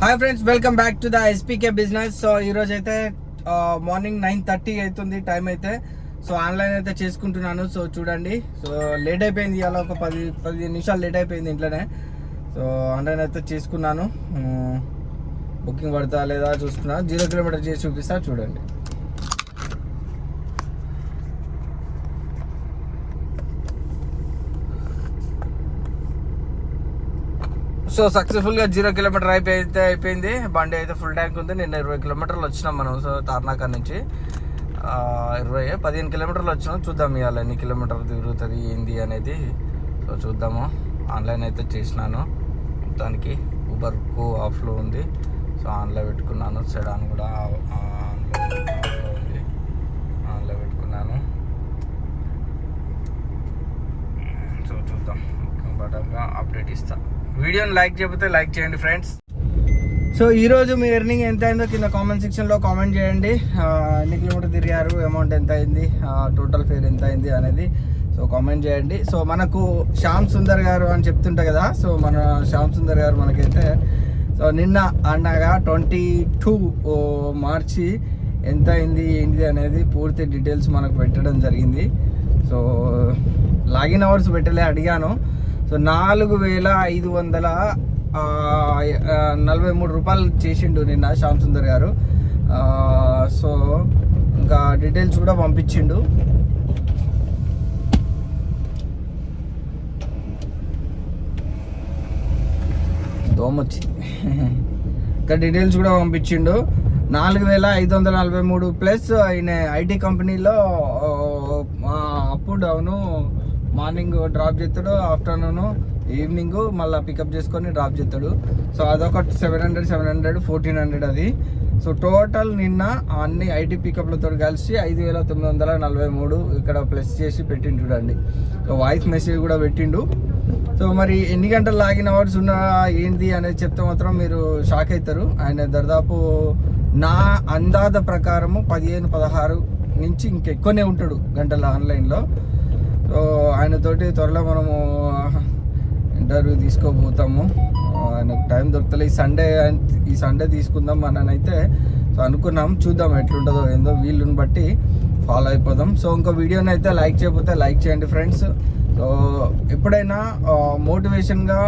Hi friends, welcome back to the SPK business. So ఈరోజు అయితే morning 9:30 అవుతుంది time అయితే. సో ఆన్లైన్ అయితే చేసుకుంటున్నాను. సో చూడండి, సో లేట్ అయిపోయింది, ఇవాళ ఒక 10 నిమిషాలు లేట్ అయిపోయింది ఇంట్లోనే. సో ఆన్లైన్ అయితే చేసుకున్నాను. బుకింగ్ పడతా లేదా చూస్తున్నా. 0 కిలోమీటర్ చేసి చూపిస్తా చూడండి. సో సక్సెస్ఫుల్గా 0 కిలోమీటర్ అయిపోయింది. బండి అయితే ఫుల్ ట్యాంక్ ఉంది. నిన్న 20 కిలోమీటర్లు వచ్చినాం మనం. సో తార్నాక నుంచి 15 కిలోమీటర్లు వచ్చినాం. చూద్దాం ఇవాళ ఎన్ని కిలోమీటర్లు తిరుగుతుంది ఏంది అనేది. సో చూద్దాము. ఆన్లైన్ అయితే చేసినాను. మొత్తానికి ఊబర్కు ఆఫ్లో ఉంది. సో ఆన్లో పెట్టుకున్నాను. సెడాన్ కూడా ఆఫ్లో ఉంది. ఆన్లో పెట్టుకున్నాను. సో చూద్దాం. బటన్గా అప్డేట్ ఇస్తా. వీడియోని లైక్ చేయకపోతే లైక్ చేయండి ఫ్రెండ్స్. సో ఈరోజు మీ ఎర్నింగ్ ఎంత అయిందో కింద కామెంట్ సెక్షన్లో కామెంట్ చేయండి. ఎన్ని కిలోమీటర్ తిరిగారు, అమౌంట్ ఎంత అయింది, టోటల్ ఫేర్ ఎంత అయింది అనేది సో కామెంట్ చేయండి. సో మనకు శ్యామ్ సుందర్ గారు అని చెప్తుంటా కదా. సో మన శ్యామ్ సుందర్ గారు మనకైతే సో నిన్న అనగా 22 మార్చి ఎంత అయింది ఏంటి అనేది పూర్తి డీటెయిల్స్ మనకు పెట్టడం జరిగింది. సో లాగిన్ అవర్స్ పెట్టలే, అడిగాను. సో 4,543 రూపాయలు చేసిండు నిన్న శ్యామ్ సుందర్ గారు. సో ఇంకా డీటెయిల్స్ కూడా పంపించిండు. దోమ వచ్చింది. ఇంకా డీటెయిల్స్ కూడా పంపించిండు. 4,543 ప్లస్ ఆయన ఐటీ కంపెనీలో అప్ డౌను, మార్నింగ్ డ్రాప్ చేస్తాడు, ఆఫ్టర్నూన్ ఈవినింగ్ మళ్ళీ పికప్ చేసుకొని డ్రాప్ చేస్తాడు. సో అదొక 700 1,400 అది. సో టోటల్ నిన్న అన్ని ఐటీ పికప్లతో కలిసి 5,943 ఇక్కడ ప్లస్ చేసి పెట్టిండు చూడండి. సో వాయిస్ మెసేజ్ కూడా పెట్టిండు. సో మరి ఎన్ని గంటలు లాగిన్ అవర్స్ ఉన్నా ఏంటి అనేది చెప్తే మాత్రం మీరు షాక్ అవుతారు. ఆయన దాదాపు నా అందాజ ప్రకారము 15-16 నుంచి ఇంకెక్కువనే ఉంటాడు గంటల ఆన్లైన్లో. సో ఆయనతోటి త్వరలో మనము ఇంటర్వ్యూ తీసుకోబోతాము. ఆయనకు టైం దొరుకుతలే. ఈ సండే తీసుకుందాం మననైతే సో అనుకున్నాం. చూద్దాం ఎట్లుంటుందో ఏందో, వీళ్ళని బట్టి ఫాలో అయిపోదాం. సో ఇంకో వీడియోని అయితే లైక్ చేయకపోతే లైక్ చేయండి ఫ్రెండ్స్. సో ఎప్పుడైనా మోటివేషన్గా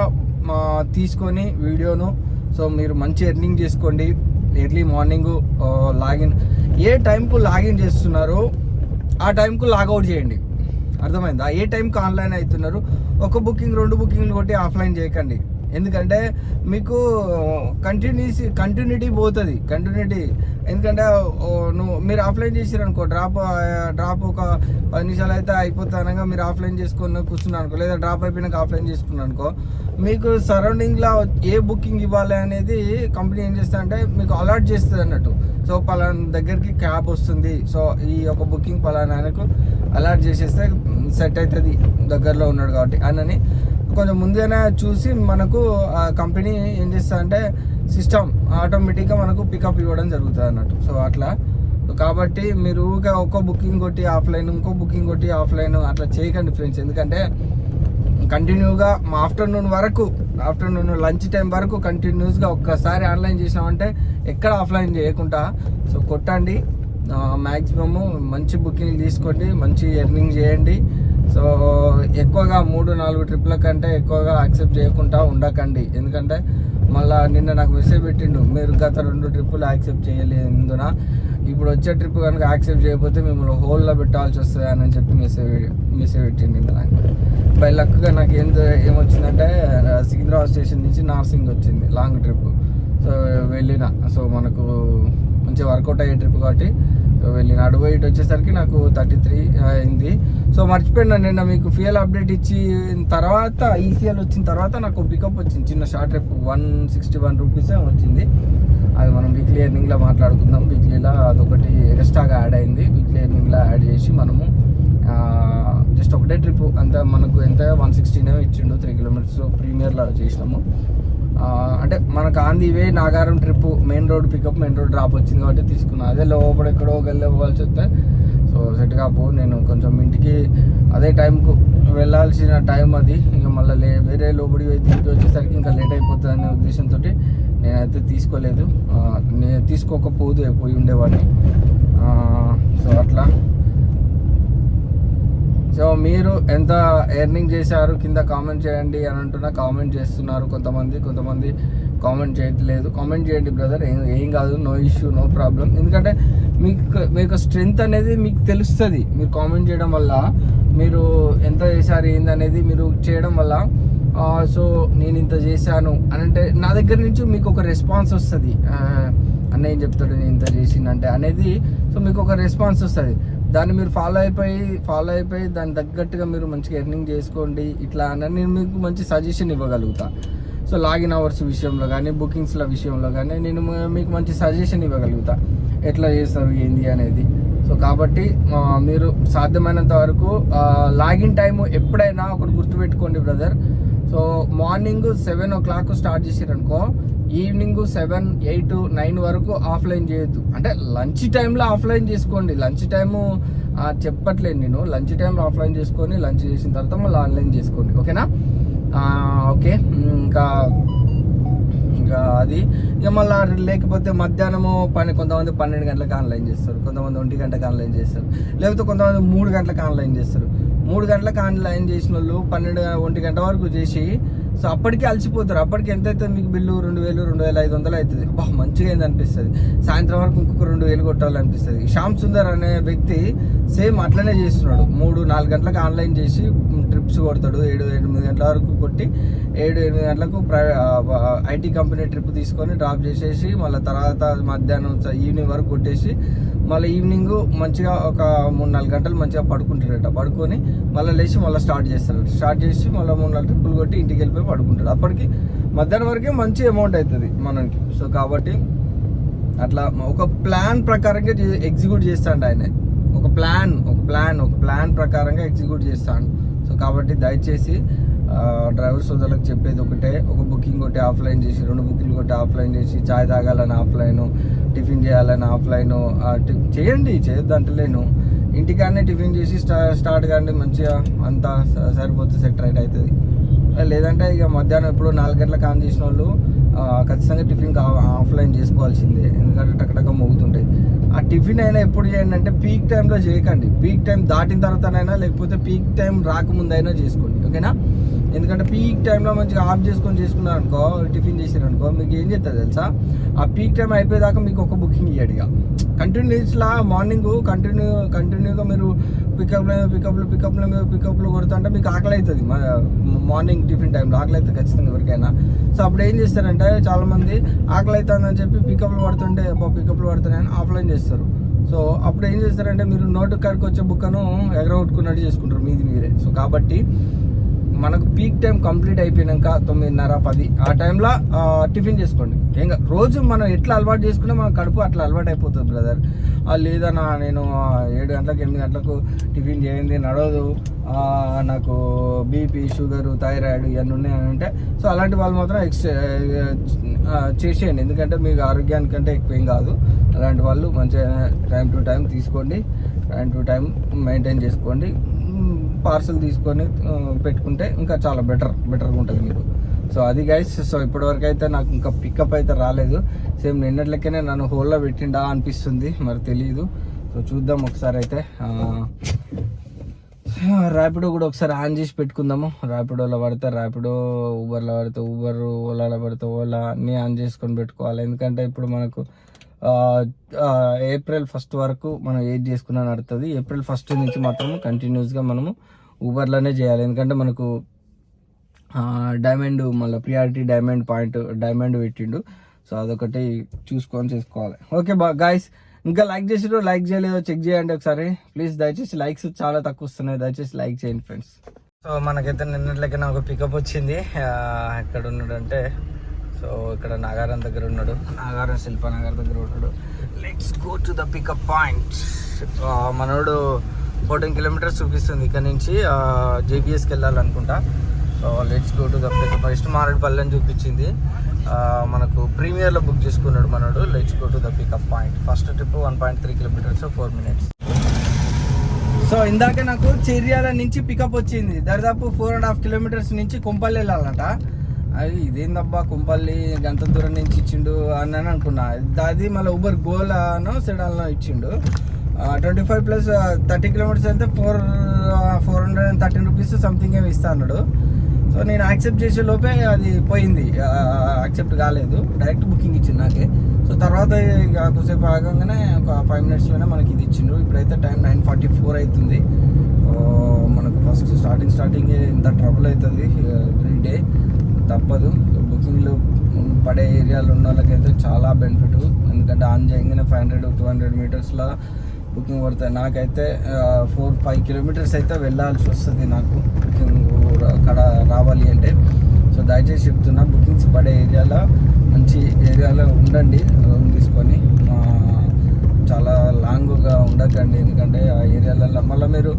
తీసుకొని వీడియోను సో మీరు మంచి ఎర్నింగ్ చేసుకోండి. ఎర్లీ మార్నింగ్ లాగిన్, ఏ టైంకు లాగిన్ చేస్తున్నారో ఆ టైంకు లాగౌట్ చేయండి. అర్థమైందా? ఏ టైంకి ఆన్లైన్ అవుతున్నారు, ఒక బుకింగ్ 2 బుకింగ్లు కొట్టి ఆఫ్లైన్ చేయకండి. ఎందుకంటే మీకు కంటిన్యూటీ పోతుంది. ఎందుకంటే మీరు ఆఫ్లైన్ చేసారనుకో, డ్రాప్ ఒక 10 నిమిషాలు అయితే అయిపోతానగా మీరు ఆఫ్లైన్ చేసుకుని కూర్చున్నారు అనుకో, లేదా డ్రాప్ అయిపోయినాక ఆఫ్లైన్ చేసుకున్నాను అనుకో, మీకు సరౌండింగ్లో ఏ బుకింగ్ ఇవ్వాలి అనేది కంపెనీ ఏం చేస్తా అంటే మీకు అలర్ట్ చేస్తుంది అన్నట్టు. సో పలానా దగ్గరికి క్యాబ్ వస్తుంది, సో ఈ ఒక బుకింగ్ పలానా ఆయనకు అలర్ట్ చేసేస్తే సెట్ అవుతుంది, దగ్గరలో ఉన్నాడు కాబట్టి అని కొంచెం ముందుగానే చూసి మనకు ఆ కంపెనీ ఏం చేస్తా అంటే సిస్టమ్ ఆటోమేటిక్గా మనకు పికప్ ఇవ్వడం జరుగుతుంది అన్నట్టు. సో అట్లా కాబట్టి మీరు ఒక బుకింగ్ కొట్టి ఆఫ్లైన్, ఇంకో బుకింగ్ కొట్టి ఆఫ్లైన్ అట్లా చేయకండి ఫ్రెండ్స్. ఎందుకంటే కంటిన్యూగా ఆఫ్టర్నూన్ లంచ్ టైం వరకు కంటిన్యూస్గా ఒక్కసారి ఆన్లైన్ చేసినామంటే ఎక్కడ ఆఫ్లైన్ చేయకుండా సో కొట్టండి. మ్యాక్సిమము మంచి బుకింగ్ తీసుకోండి, మంచి ఎర్నింగ్ చేయండి. సో ఎక్కువగా 3-4 ట్రిప్ల కంటే ఎక్కువగా యాక్సెప్ట్ చేయకుండా ఉండకండి. ఎందుకంటే మళ్ళీ నిన్న నాకు మెసేజ్ పెట్టిండు, మీరు గత 2 ట్రిప్పులు యాక్సెప్ట్ చేయలేదున ఇప్పుడు వచ్చే ట్రిప్ కనుక యాక్సెప్ట్ చేయకపోతే మిమ్మల్ని హోల్లో పెట్టాల్సి వస్తుంది అని చెప్పి మెసేజ్ పెట్టిండు నాకు. బై లక్గా నాకు ఏమొచ్చిందంటే సికింద్రాబాద్ స్టేషన్ నుంచి నార్సింగ్ వచ్చింది, లాంగ్ ట్రిప్. సో వెళ్ళిన, సో మనకు మంచి వర్కౌట్ అయ్యే ట్రిప్ కాబట్టి వెళ్ళిన. అడుగు ఇటు వచ్చేసరికి నాకు 33 అయింది. సో మర్చిపోయినా నిన్న మీకు ఫ్యూయల్ అప్డేట్ ఇచ్చి తర్వాత ఈసీఎల్ వచ్చిన తర్వాత నాకు పికప్ వచ్చింది, చిన్న షార్ట్ ట్రిప్ 161 రూపీస్ వచ్చింది. అది మనం వీక్లీ ఎర్నింగ్లో మాట్లాడుకుందాం. వీక్లీలో అదొకటి ఎక్స్ట్రాగా యాడ్ అయింది. వీక్లీ ఎర్నింగ్లో యాడ్ చేసి మనము జస్ట్ ఒకటే ట్రిప్ అంతా మనకు ఎంత 116 ఇచ్చిండు. 3 కిలోమీటర్స్ ప్రీమియర్లో చేసినాము. అంటే మనకు on the way Nagaram trip main road pickup, main road drop వచ్చింది కాబట్టి తీసుకున్నాను. అదే లోపల ఎక్కడో వెళ్ళిపోవాల్సి వస్తే సో సెట్ కాపు. నేను కొంచెం ఇంటికి అదే టైంకు వెళ్ళాల్సిన టైం అది, ఇక మళ్ళీ వేరే లోపలికి ఇంటికి వచ్చేసరికి ఇంకా లేట్ అయిపోతుంది అనే ఉద్దేశంతో నేనైతే తీసుకోలేదు, నేను తీసుకోకపోదు పోయి ఉండేవాడిని. సో అట్లా. సో మీరు ఎంత ఎర్నింగ్ చేశారు కింద కామెంట్ చేయండి అని అంటున్నా. కామెంట్ చేస్తున్నారు కొంతమంది కామెంట్ చేయట్లేదు. కామెంట్ చేయండి బ్రదర్, ఏం కాదు, నో ఇష్యూ, నో ప్రాబ్లం. ఎందుకంటే మీకు స్ట్రెంగ్త్ అనేది మీకు తెలుస్తుంది. మీరు కామెంట్ చేయడం వల్ల, మీరు ఎంత చేశారు ఏందనేది మీరు చేయడం వల్ల, సో నేను ఇంత చేశాను అని అంటే నా దగ్గర నుంచి మీకు ఒక రెస్పాన్స్ వస్తుంది. అన్న ఏం చెప్తాడు నేను ఇంత చేసిందంటే అనేది. సో మీకు ఒక రెస్పాన్స్ వస్తుంది. దాన్ని మీరు ఫాలో అయిపోయి దాని తగ్గట్టుగా మీరు మంచిగా ఎర్నింగ్ చేసుకోండి ఇట్లా అని నేను మీకు మంచి సజెషన్ ఇవ్వగలుగుతా. సో లాగిన్ అవర్స్ విషయంలో కానీ, బుకింగ్స్ల విషయంలో కానీ నేను మీకు మంచి సజెషన్ ఇవ్వగలుగుతా, ఎట్లా చేస్తారు ఏంది అనేది. సో కాబట్టి మీరు సాధ్యమైనంత వరకు లాగిన్ టైము ఎప్పుడైనా ఒకటి గుర్తుపెట్టుకోండి brother. So morning 7 o'clock start చేసారనుకో, ఈవినింగ్ 7, 8, 9 వరకు ఆఫ్లైన్ చేయొద్దు. అంటే లంచ్ టైంలో ఆఫ్లైన్ చేసుకోండి. లంచ్ టైము చెప్పట్లేదు నేను. లంచ్ టైంలో ఆఫ్లైన్ చేసుకొని లంచ్ చేసిన తర్వాత మళ్ళీ ఆన్లైన్ చేసుకోండి, ఓకేనా? ఓకే. ఇంకా అది ఇక మళ్ళీ లేకపోతే మధ్యాహ్నము కొంతమంది 12 గంటలకు ఆన్లైన్ చేస్తారు, కొంతమంది 1 గంటలకు ఆన్లైన్ చేస్తారు, లేకపోతే కొంతమంది 3 గంటలకు ఆన్లైన్ చేస్తారు. 3 గంటలకు ఆన్లైన్ చేసిన వాళ్ళు 1 గంట వరకు చేసి, సో అప్పటికే అలసిపోతారు. అప్పటికి ఎంత అవుతుంది మీకు బిల్లు? 2000, 2500 అవుతుంది. మంచిగా అయింది అనిపిస్తుంది. సాయంత్రం వరకు ఇంకొక 2000 కొట్టాలనిపిస్తుంది. శ్యామ్ సుందర్ అనే వ్యక్తి సేమ్ అట్లనే చేస్తున్నాడు. 3-4 గంటలకు ఆన్లైన్ చేసి ట్రిప్స్ కొడతాడు. 7-8 గంటల వరకు కొట్టి 7-8 గంటలకు ఐటీ కంపెనీ ట్రిప్ తీసుకొని డ్రాప్ చేసేసి మళ్ళీ తర్వాత మధ్యాహ్నం ఈవినింగ్ వరకు కొట్టేసి మళ్ళీ ఈవినింగ్ మంచిగా ఒక 3-4 గంటలు మంచిగా పడుకుంటాడట. పడుకొని మళ్ళీ లేచి మళ్ళీ స్టార్ట్ చేసి మళ్ళీ 3-4 ట్రిప్పులు కొట్టి ఇంటికి వెళ్ళిపోయి పడుకుంటాడు. అప్పటికి మధ్యాహ్నం వరకే మంచి అమౌంట్ అవుతుంది మనకి. సో కాబట్టి అట్లా ఒక ప్లాన్ ప్రకారంగా ఎగ్జిక్యూట్ చేస్తాడు ఆయన. ఒక ప్లాన్ ప్రకారంగా ఎగ్జిక్యూట్ చేస్తాడు. సో కాబట్టి దయచేసి డ్రైవర్ సోదరులకు చెప్పేది ఒకటే, ఒక బుకింగ్ కొట్టి ఆఫ్లైన్ చేసి, 2 బుకింగ్లు కొట్టి ఆఫ్లైన్ చేసి, చాయ్ తాగాలని ఆఫ్లైన్, టిఫిన్ చేయాలని ఆఫ్లైన్ చేయండి, చేయొద్దు అంటలేను. ఇంటికాడనే టిఫిన్ చేసి స్టార్ట్ కానీ మంచిగా అంతా సరిపోతుంది, సెట్ రైట్ అవుతుంది. లేదంటే ఇక మధ్యాహ్నం ఎప్పుడు 4 గంటలకు ఆన్ చేసిన వాళ్ళు ఖచ్చితంగా టిఫిన్ ఆఫ్లైన్ చేసుకోవాల్సిందే, ఎందుకంటే టక్కటక్క మోగుతుంటాయి. ఆ టిఫిన్ అయినా ఎప్పుడు చేయండి అంటే పీక్ టైంలో చేయకండి. పీక్ టైం దాటిన తర్వాతనైనా, లేకపోతే పీక్ టైం రాకముందైనా చేసుకోండి, ఓకేనా? ఎందుకంటే పీక్ టైంలో మంచిగా ఆఫ్ చేసుకున్నారు అనుకో, టిఫిన్ చేసారనుకో, మీకు ఏం చేస్తారు తెలుసా? ఆ పీక్ టైం అయిపోయేదాకా మీకు ఒక బుకింగ్ ఇవ్వడు. ఇక కంటిన్యూస్లా మార్నింగ్ కంటిన్యూగా మీరు పికప్లు కొడుతుంటే మీకు ఆకలి అవుతుంది. మార్నింగ్ టిఫిన్ టైంలో ఆకలి అవుతుంది ఖచ్చితంగా ఎవరికైనా. సో అప్పుడు ఏం చేస్తారంటే చాలామంది ఆకలి అవుతుందని చెప్పి పికప్లు పడుతున్నాయని ఆఫ్లైన్ చేస్తారు. సో అప్పుడు ఏం చేస్తారంటే మీరు నోటు కాడికి వచ్చే బుక్కను ఎగరగొట్టుకున్నట్టు చేసుకుంటారు మీరే. సో కాబట్టి మనకు పీక్ టైం కంప్లీట్ అయిపోయినాక 9:30, 10 ఆ టైంలో టిఫిన్ చేసుకోండి. ఇంకా రోజు మనం ఎట్లా అలవాటు చేసుకుంటే మన కడుపు అట్లా అలవాటు అయిపోతుంది బ్రదర్. లేదన్నా నేను 7 గంటలకు 8 గంటలకు టిఫిన్ చేయండి నడవదు, నాకు బీపీ, షుగరు, థైరాయిడ్ ఇవన్నీ ఉన్నాయని అంటే, సో అలాంటి వాళ్ళు మాత్రం చేసేయండి. ఎందుకంటే మీకు ఆరోగ్యానికంటే ఎక్కువ ఏం కాదు. అలాంటి వాళ్ళు మంచిగా టైం టు టైం తీసుకోండి, టైం టు టైం మెయింటైన్ చేసుకోండి. పార్సల్ తీసుకొని పెట్టుకుంటే ఇంకా చాలా బెటర్గా ఉంటుంది మీరు. సో అది గైస్. సో ఇప్పటివరకు అయితే నాకు ఇంకా పికప్ అయితే రాలేదు. సేమ్ నిన్నట్లకనే నన్ను హోల్లో పెట్టిండా అనిపిస్తుంది, మరి తెలియదు. సో చూద్దాం ఒకసారి అయితే. ర్యాపిడో కూడా ఒకసారి ఆన్ చేసి పెట్టుకుందాము. ర్యాపిడోలో పడితే ర్యాపిడో, ఊబర్లో పడితే ఊబర్, ఓలాలో పడితే ఓలా అన్నీ ఆన్ చేసుకొని పెట్టుకోవాలి. ఎందుకంటే ఇప్పుడు మనకు April 1st వరకు మనం ఏది చేసుకున్నా నడుతుంది. April 1st నుంచి మాత్రం కంటిన్యూస్గా మనము ఊబర్లోనే చేయాలి. ఎందుకంటే మనకు డైమండ్, మళ్ళీ ప్రియారిటీ డైమండ్ పెట్టిండు. సో అదొకటి చూసుకొని చేసుకోవాలి. ఓకే గాయ్స్, ఇంకా లైక్ చేసిరో లైక్ చేయలేదో చెక్ చేయండి ఒకసారి ప్లీజ్. దయచేసి లైక్స్ చాలా తక్కువ వస్తున్నాయి, దయచేసి లైక్ చేయండి ఫ్రెండ్స్. సో మనకైతే నిన్నట్లకైనా ఒక పికప్ వచ్చింది. ఎక్కడ ఉన్నాడు అంటే, సో ఇక్కడ నాగారం దగ్గర ఉన్నాడు, నాగారం శిల్పానగర్ దగ్గర ఉన్నాడు. Let's go to the pickup point. మనోడు 14 kilometers చూపిస్తుంది ఇక్కడ నుంచి, జేబీఎస్కి వెళ్ళాలనుకుంటా. So let's go to the pickup. First Maredpalli అని చూపించింది, మనకు ప్రీమియర్లో బుక్ చేసుకున్నాడు మనోడు. Let's go to the pickup point. First trip 1.3 kilometers 4 minutes. So ఇందాక నాకు చెర్యాల నుంచి పికప్ వచ్చింది. దాదాపు 4.5 kilometers నుంచి కొంపల్లి వెళ్ళాలంట. అది ఇదేందబ్బా కుంపల్లి గంట దూరం నుంచి ఇచ్చిండు అని అనుకున్నా. అది మళ్ళీ ఊబర్ గోలానో సెడాల్లో ఇచ్చిండు. 25 ప్లస్ 30 కిలోమీటర్స్ అయితే 413 రూపీస్ సంథింగ్ ఏమి ఇస్తా అన్నాడు. సో నేను యాక్సెప్ట్ చేసే లోపే అది పోయింది, యాక్సెప్ట్ కాలేదు, డైరెక్ట్ బుకింగ్ ఇచ్చింది నాకే. సో తర్వాత ఇక కొద్దిసేపు ఆగంగానే ఒక 5 మినిట్స్లోనే మనకి ఇది ఇచ్చిండు. ఇప్పుడైతే టైం 9:44 అవుతుంది. మనకు ఫస్ట్ స్టార్టింగ్ ఇంత ట్రబుల్ అవుతుంది ఎవ్రీ డే, తప్పదు. బుకింగ్లు పడే ఏరియాలో ఉన్న వాళ్ళకైతే చాలా బెనిఫిట్, ఎందుకంటే ఆన్ చేయగానే 500-200 మీటర్స్లో బుకింగ్ పడతాయి. నాకైతే 4-5 కిలోమీటర్స్ అయితే వెళ్ళాల్సి వస్తుంది నాకు బుకింగ్ అక్కడ రావాలి అంటే. సో దయచేసి చెప్తున్నా, బుకింగ్స్ పడే ఏరియాలో మంచి ఏరియాలో ఉండండి రూమ్ తీసుకొని. చాలా లాంగ్గా ఉండకండి, ఎందుకంటే ఆ ఏరియాలలో మళ్ళీ మీరు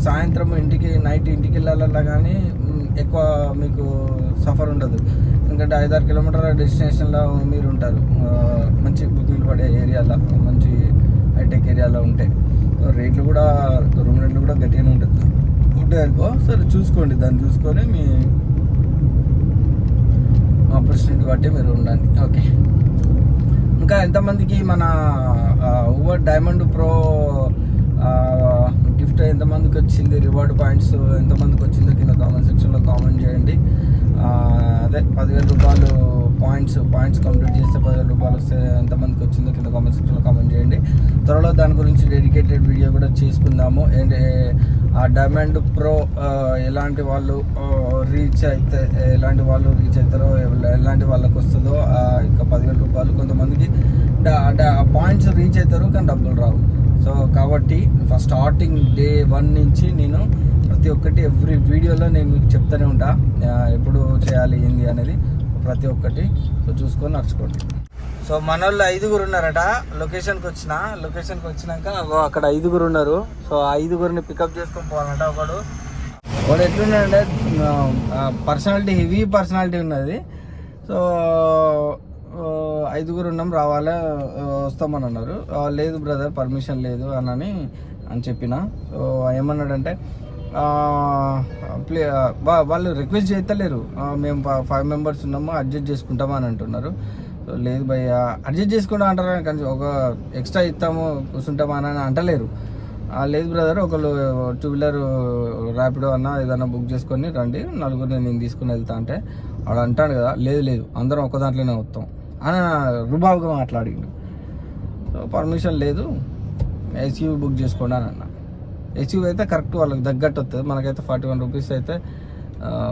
సాయంత్రం నైట్ ఇంటికి వెళ్ళాలన్నా కానీ ఎక్కువ మీకు సఫర్ ఉండదు, ఎందుకంటే 5-6 కిలోమీటర్ల డెస్టినేషన్లో మీరు ఉంటారు. మంచి బుకింగ్ పడే ఏరియాలో, మంచి హైటెక్ ఏరియాలో ఉంటాయి. రేట్లు కూడా, రూమ్ రేట్లు కూడా గట్టిగానే ఉంటాయి అనుకో. సరే చూసుకోండి, దాన్ని చూసుకొని మీ ఆపర్చునిటీ బట్టి మీరు ఉండండి. ఓకే, ఇంకా ఎంతమందికి మన ఊబర్ డైమండ్ ప్రో గిఫ్ట్ ఎంతమందికి వచ్చింది, రివార్డ్ పాయింట్స్ ఎంతమందికి వచ్చిందో కింద కామెంట్ సెక్షన్లో కామెంట్ చేయండి. అదే 10,000 రూపాయలు పాయింట్స్ కంప్లీట్ చేస్తే 10,000 రూపాయలు వస్తే ఎంతమందికి వచ్చిందో కింద కామెంట్ సెక్షన్లో కామెంట్ చేయండి. త్వరలో దాని గురించి డెడికేటెడ్ వీడియో కూడా చేసుకుందాము. అండ్ ఆ డైమండ్ ప్రో ఎలాంటి వాళ్ళు రీచ్ అవుతారో, ఎలాంటి వాళ్ళకి వస్తుందో, ఇంకా 10,000 రూపాయలు కొంతమందికి పాయింట్స్ రీచ్ అవుతారు కానీ డబ్బులు రావు. సో కాబట్టి స్టార్టింగ్ డే 1 నుంచి నేను ప్రతి ఒక్కటి ఎవ్రీ వీడియోలో నేను మీకు చెప్తూనే ఉంటా, ఎప్పుడు చేయాలి ఏంది అనేది ప్రతి ఒక్కటి. సో చూసుకొని నడుచుకోండి. సో మన వాళ్ళు 5 ఉన్నారట. లొకేషన్కి వచ్చినాక అక్కడ 5 ఉన్నారు. సో 5 పికప్ చేసుకొని పోవాలంట. వాడు ఎట్లున్నాడంటే పర్సనాలిటీ, హెవీ పర్సనాలిటీ ఉన్నది. సో 5 ఉన్నాం, రావాలా వస్తామని అన్నారు. లేదు బ్రదర్ పర్మిషన్ లేదు అని చెప్పిన. సో ఏమన్నాడంటే వాళ్ళు రిక్వెస్ట్ చేస్తలేరు, మేము 5 మెంబర్స్ ఉన్నాము అడ్జస్ట్ చేసుకుంటామా అని అంటున్నారు. లేదు భయ్య అడ్జస్ట్ చేసుకుంటా అంటారు కానీ ఒక ఎక్స్ట్రా ఇస్తాము కూర్చుంటామా అని అంటలేరు. లేదు బ్రదర్ ఒకళ్ళు 2 వీలర్ ర్యాపిడో అన్న ఏదన్నా బుక్ చేసుకొని రండి, 4 నేను తీసుకుని వెళ్తా అంటే వాడు అంటాడు కదా, లేదు అందరం ఒక దాంట్లోనే వస్తాం అని రుబాబుగా మాట్లాడిండు. సో పర్మిషన్ లేదు, ఎస్యూవీ బుక్ చేసుకోండి అని అన్న. ఎస్యూవీ అయితే కరెక్ట్ వాళ్ళకి తగ్గట్టు వస్తుంది. మనకైతే 41 రూపీస్ అయితే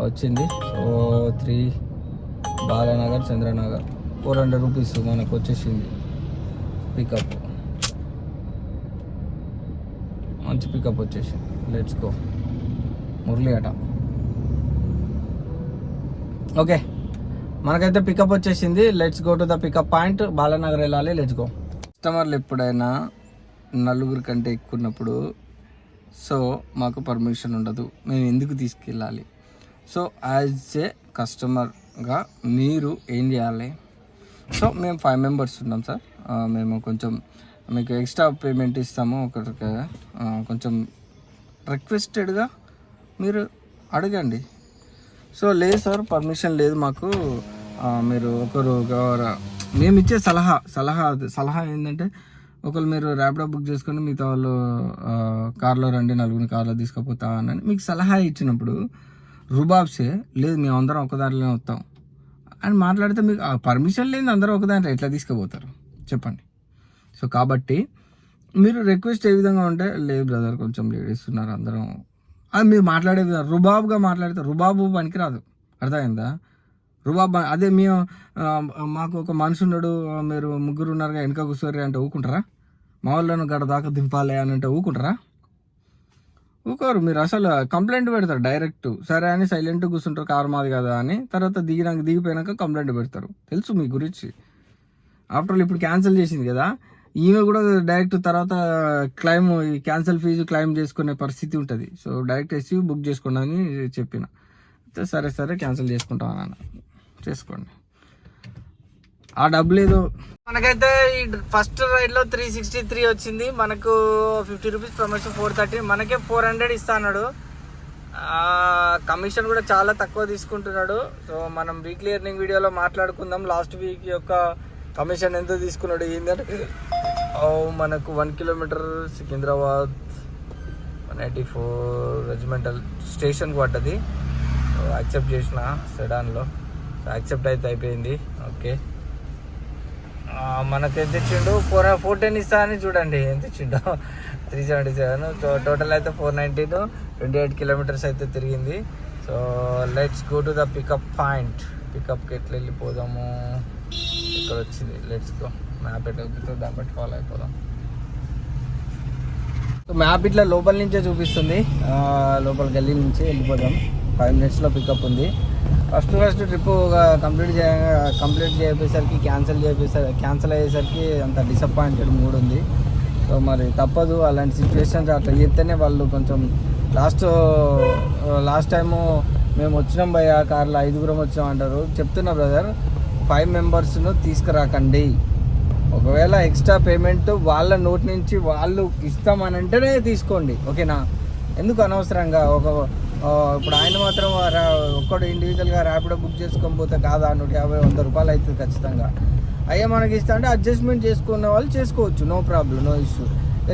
వచ్చింది. సో 3 బాలానగర్ చంద్రనగర్ 400 రూపీస్ మనకు వచ్చేసింది పికప్. మంచి పికప్ వచ్చేసింది. లెట్స్ గో మురళి అట. ఓకే, మనకైతే పికప్ వచ్చేసింది. Let's go to the pickup point. Balanagar వెళ్ళాలి. Let's go. కస్టమర్లు ఎప్పుడైనా 4 కంటే ఎక్కువ ఉన్నప్పుడు సో మాకు పర్మిషన్ ఉండదు, మేము ఎందుకు తీసుకెళ్ళాలి? సో యాజ్ ఏ కస్టమర్గా మీరు ఏం చేయాలి? సో మేము 5 మెంబర్స్ ఉన్నాం సార్, మేము కొంచెం మీకు ఎక్స్ట్రా పేమెంట్ ఇస్తాము. ఒకరికి కొంచెం రిక్వెస్టెడ్గా మీరు అడగండి. సో లేదు సార్ పర్మిషన్ లేదు మాకు, మీరు మేము ఇచ్చే సలహా ఏంటంటే, ఒకరు మీరు ర్యాపిడో బుక్ చేసుకొని మిగతా వాళ్ళు కార్లో రండి, 4 కార్లో తీసుకుపోతా అని మీకు సలహా ఇచ్చినప్పుడు రుబాబ్సే లేదు మేము అందరం ఒక దాంట్లోనే వస్తాం అని మాట్లాడితే మీకు పర్మిషన్ లేని అందరూ ఒక దాంట్లో ఎట్లా తీసుకుపోతారు చెప్పండి? సో కాబట్టి మీరు రిక్వెస్ట్ ఏ విధంగా ఉంటే, లేదు బ్రదర్ కొంచెం లేడీస్ ఉన్నారు అందరం అది మీరు మాట్లాడే విధానం రుబాబుగా మాట్లాడితే రుబాబు పనికిరాదు, అర్థమైందా? రుబాబు అదే మేము మాకు ఒక మనిషి ఉన్నాడు, మీరు 3 ఉన్నారుగా వెనక కూర్చోరు అంటే ఊకుంటారా? మా వాళ్ళను గడ దాకా దింపాలి అని అంటే ఊకుంటారా? ఊకోరు. మీరు అసలు కంప్లైంట్ పెడతారు డైరెక్ట్. సరే అని సైలెంట్గా కూర్చుంటారు, కారు మాది కదా అని. తర్వాత దిగిపోయినాక కంప్లైంట్ పెడతారు. తెలుసు మీ గురించి. ఆఫ్టర్ ఇప్పుడు క్యాన్సిల్ చేసింది కదా, ఈమె కూడా డైరెక్ట్ తర్వాత క్యాన్సిల్ ఫీజు క్లెయిమ్ చేసుకునే పరిస్థితి ఉంటుంది. సో డైరెక్ట్ ఎస్యూవీ బుక్ చేసుకోండి అని చెప్పిన. సరే క్యాన్సిల్ చేసుకుంటాం అన్న, చేసుకోండి. ఆ డబ్బులు ఏదో మనకైతే ఈ ఫస్ట్ రైడ్లో 363 వచ్చింది. మనకు 50 రూపీస్ ప్రమోషన్ 430, మనకే 400 ఇస్తా అన్నాడు. కమిషన్ కూడా చాలా తక్కువ తీసుకుంటున్నాడు. సో మనం వీక్లీ ఎర్నింగ్ వీడియోలో మాట్లాడుకుందాం. లాస్ట్ వీక్ యొక్క కమిషన్ ఎంత తీసుకున్నాడు ఏంటంటే మనకు 1 కిలోమీటర్ సికింద్రాబాద్ 184 రెజిమెంటల్ స్టేషన్కి పడ్డది. యాక్సెప్ట్ చేసిన సెడాన్లో, యాక్సెప్ట్ అయితే అయిపోయింది. ఓకే, మనకు ఎంత ఇచ్చిండు 410 ఇస్తా అని చూడండి ఎంత ఇచ్చిండు 377. టోటల్ అయితే 419, 28 కిలోమీటర్స్ అయితే తిరిగింది. So let's go to the pickup point. పికప్కి ఎట్లా వెళ్ళిపోదాము, ఇక్కడ వచ్చింది. Let's go. మ్యాప్ ఎట్లా చూపిస్తుంది దాన్ని బట్టి ఫాలో అయిపోదాం. సో మ్యాప్ ఇట్లా లోపల నుంచే చూపిస్తుంది, లోపల గల్లీ నుంచి వెళ్ళిపోదాం. 5 minutesలో పికప్ ఉంది. ఫస్ట్ ట్రిప్ కంప్లీట్ చేయసరికి క్యాన్సిల్ అయ్యేసరికి అంత డిసప్పాయింటెడ్ మూడ్ ఉంది. సో మరి తప్పదు, అలాంటి సిచ్యువేషన్స్ అట్లా చేస్తేనే వాళ్ళు కొంచెం లాస్ట్ టైము మేము వచ్చినాం భయ్య కార్లో 5 వచ్చినాం అంటారు. చెప్తున్నా బ్రదర్, 5 మెంబర్స్ను తీసుకురాకండి. ఒకవేళ ఎక్స్ట్రా పేమెంట్ వాళ్ళ నోట్ నుంచి వాళ్ళు ఇస్తామనంటేనే తీసుకోండి, ఓకేనా? ఎందుకు అనవసరంగా ఇప్పుడు ఆయన మాత్రం ఒక్కడు ఇండివిజువల్గా ర్యాపిడో బుక్ చేసుకొని పోతే కాదా 150-100 రూపాయలు అవుతుంది ఖచ్చితంగా. అయ్యా మనకి ఇస్తా అంటే అడ్జస్ట్మెంట్ చేసుకునే వాళ్ళు చేసుకోవచ్చు, నో ప్రాబ్లం, నో ఇష్యూ.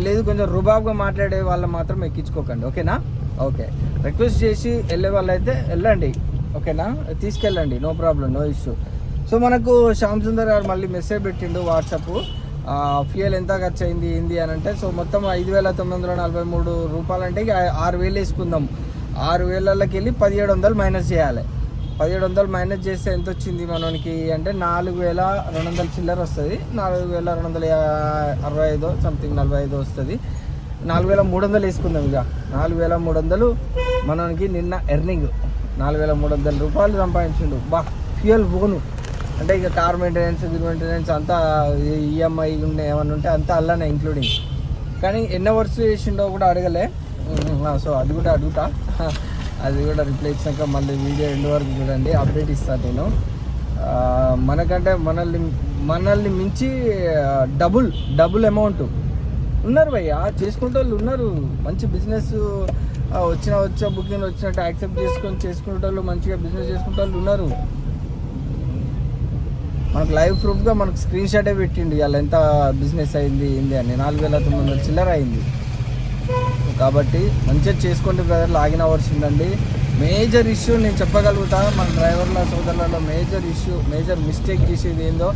లేదు కొంచెం రుబాబ్గా మాట్లాడే వాళ్ళు మాత్రం ఎక్కించుకోకండి, ఓకేనా? ఓకే, రిక్వెస్ట్ చేసి వెళ్ళే వాళ్ళు అయితే వెళ్ళండి, ఓకేనా? తీసుకెళ్ళండి, no problem, no issue. So మనకు శ్యామ్ సుందర్ గారు మళ్ళీ మెసేజ్ పెట్టిండు వాట్సాప్, ఫ్యూయల్ ఎంత ఖర్చు అయింది ఏంది అని అంటే. సో మొత్తం 5,943 రూపాయలు అంటే 6,000 వేసుకుందాం. 6,000కి వెళ్ళి 1,700 మైనస్ చేయాలి. 1,700 మైనస్ చేస్తే ఎంత వచ్చింది మనకి అంటే 4,200 చిల్లర వస్తుంది. 4,265 సంథింగ్ 45 వస్తుంది. 4,300 వేసుకుందాం. ఇక 4,300 మనకి నిన్న ఎర్నింగ్ 4,300 రూపాయలు సంపాదించిండు. ఫ్యూయల్ పోను అంటే ఇక కార్ మెయింటెనెన్స్ అంతా ఈఎంఐ ఏమన్నా ఉంటే అంతా అల్లనే ఇంక్లూడింగ్. కానీ ఎన్ని అవర్స్ చేసిండో కూడా అడగలే. సో అది కూడా అడుగుతా, అది కూడా రిప్లై ఇచ్చాక మళ్ళీ వీడియో ఎండ్ వరకు చూడండి, అప్డేట్ ఇస్తాను నేను. మనకంటే మనల్ని మించి డబుల్ అమౌంట్ ఉన్నారు భయ్య, చేసుకునే వాళ్ళు ఉన్నారు. మంచి బిజినెస్ వచ్చే బుకింగ్ వచ్చినట్టు యాక్సెప్ట్ చేసుకునే వాళ్ళు, మంచిగా బిజినెస్ చేసుకునే వాళ్ళు ఉన్నారు. మనకు లైవ్ ప్రూఫ్గా మనకు స్క్రీన్ షాటే పెట్టిండు ఇవాళ ఎంత బిజినెస్ అయింది ఏంది అని. 4,900 చిల్లర అయింది. కాబట్టి మంచిగా చేసుకోండి బ్రదర్. లాగిన్ అవర్స్ ఉందండి. మేజర్ ఇష్యూ నేను చెప్పగలుగుతా, మన డ్రైవర్ల సోదరులలో మేజర్ మిస్టేక్ చేసేది ఏందో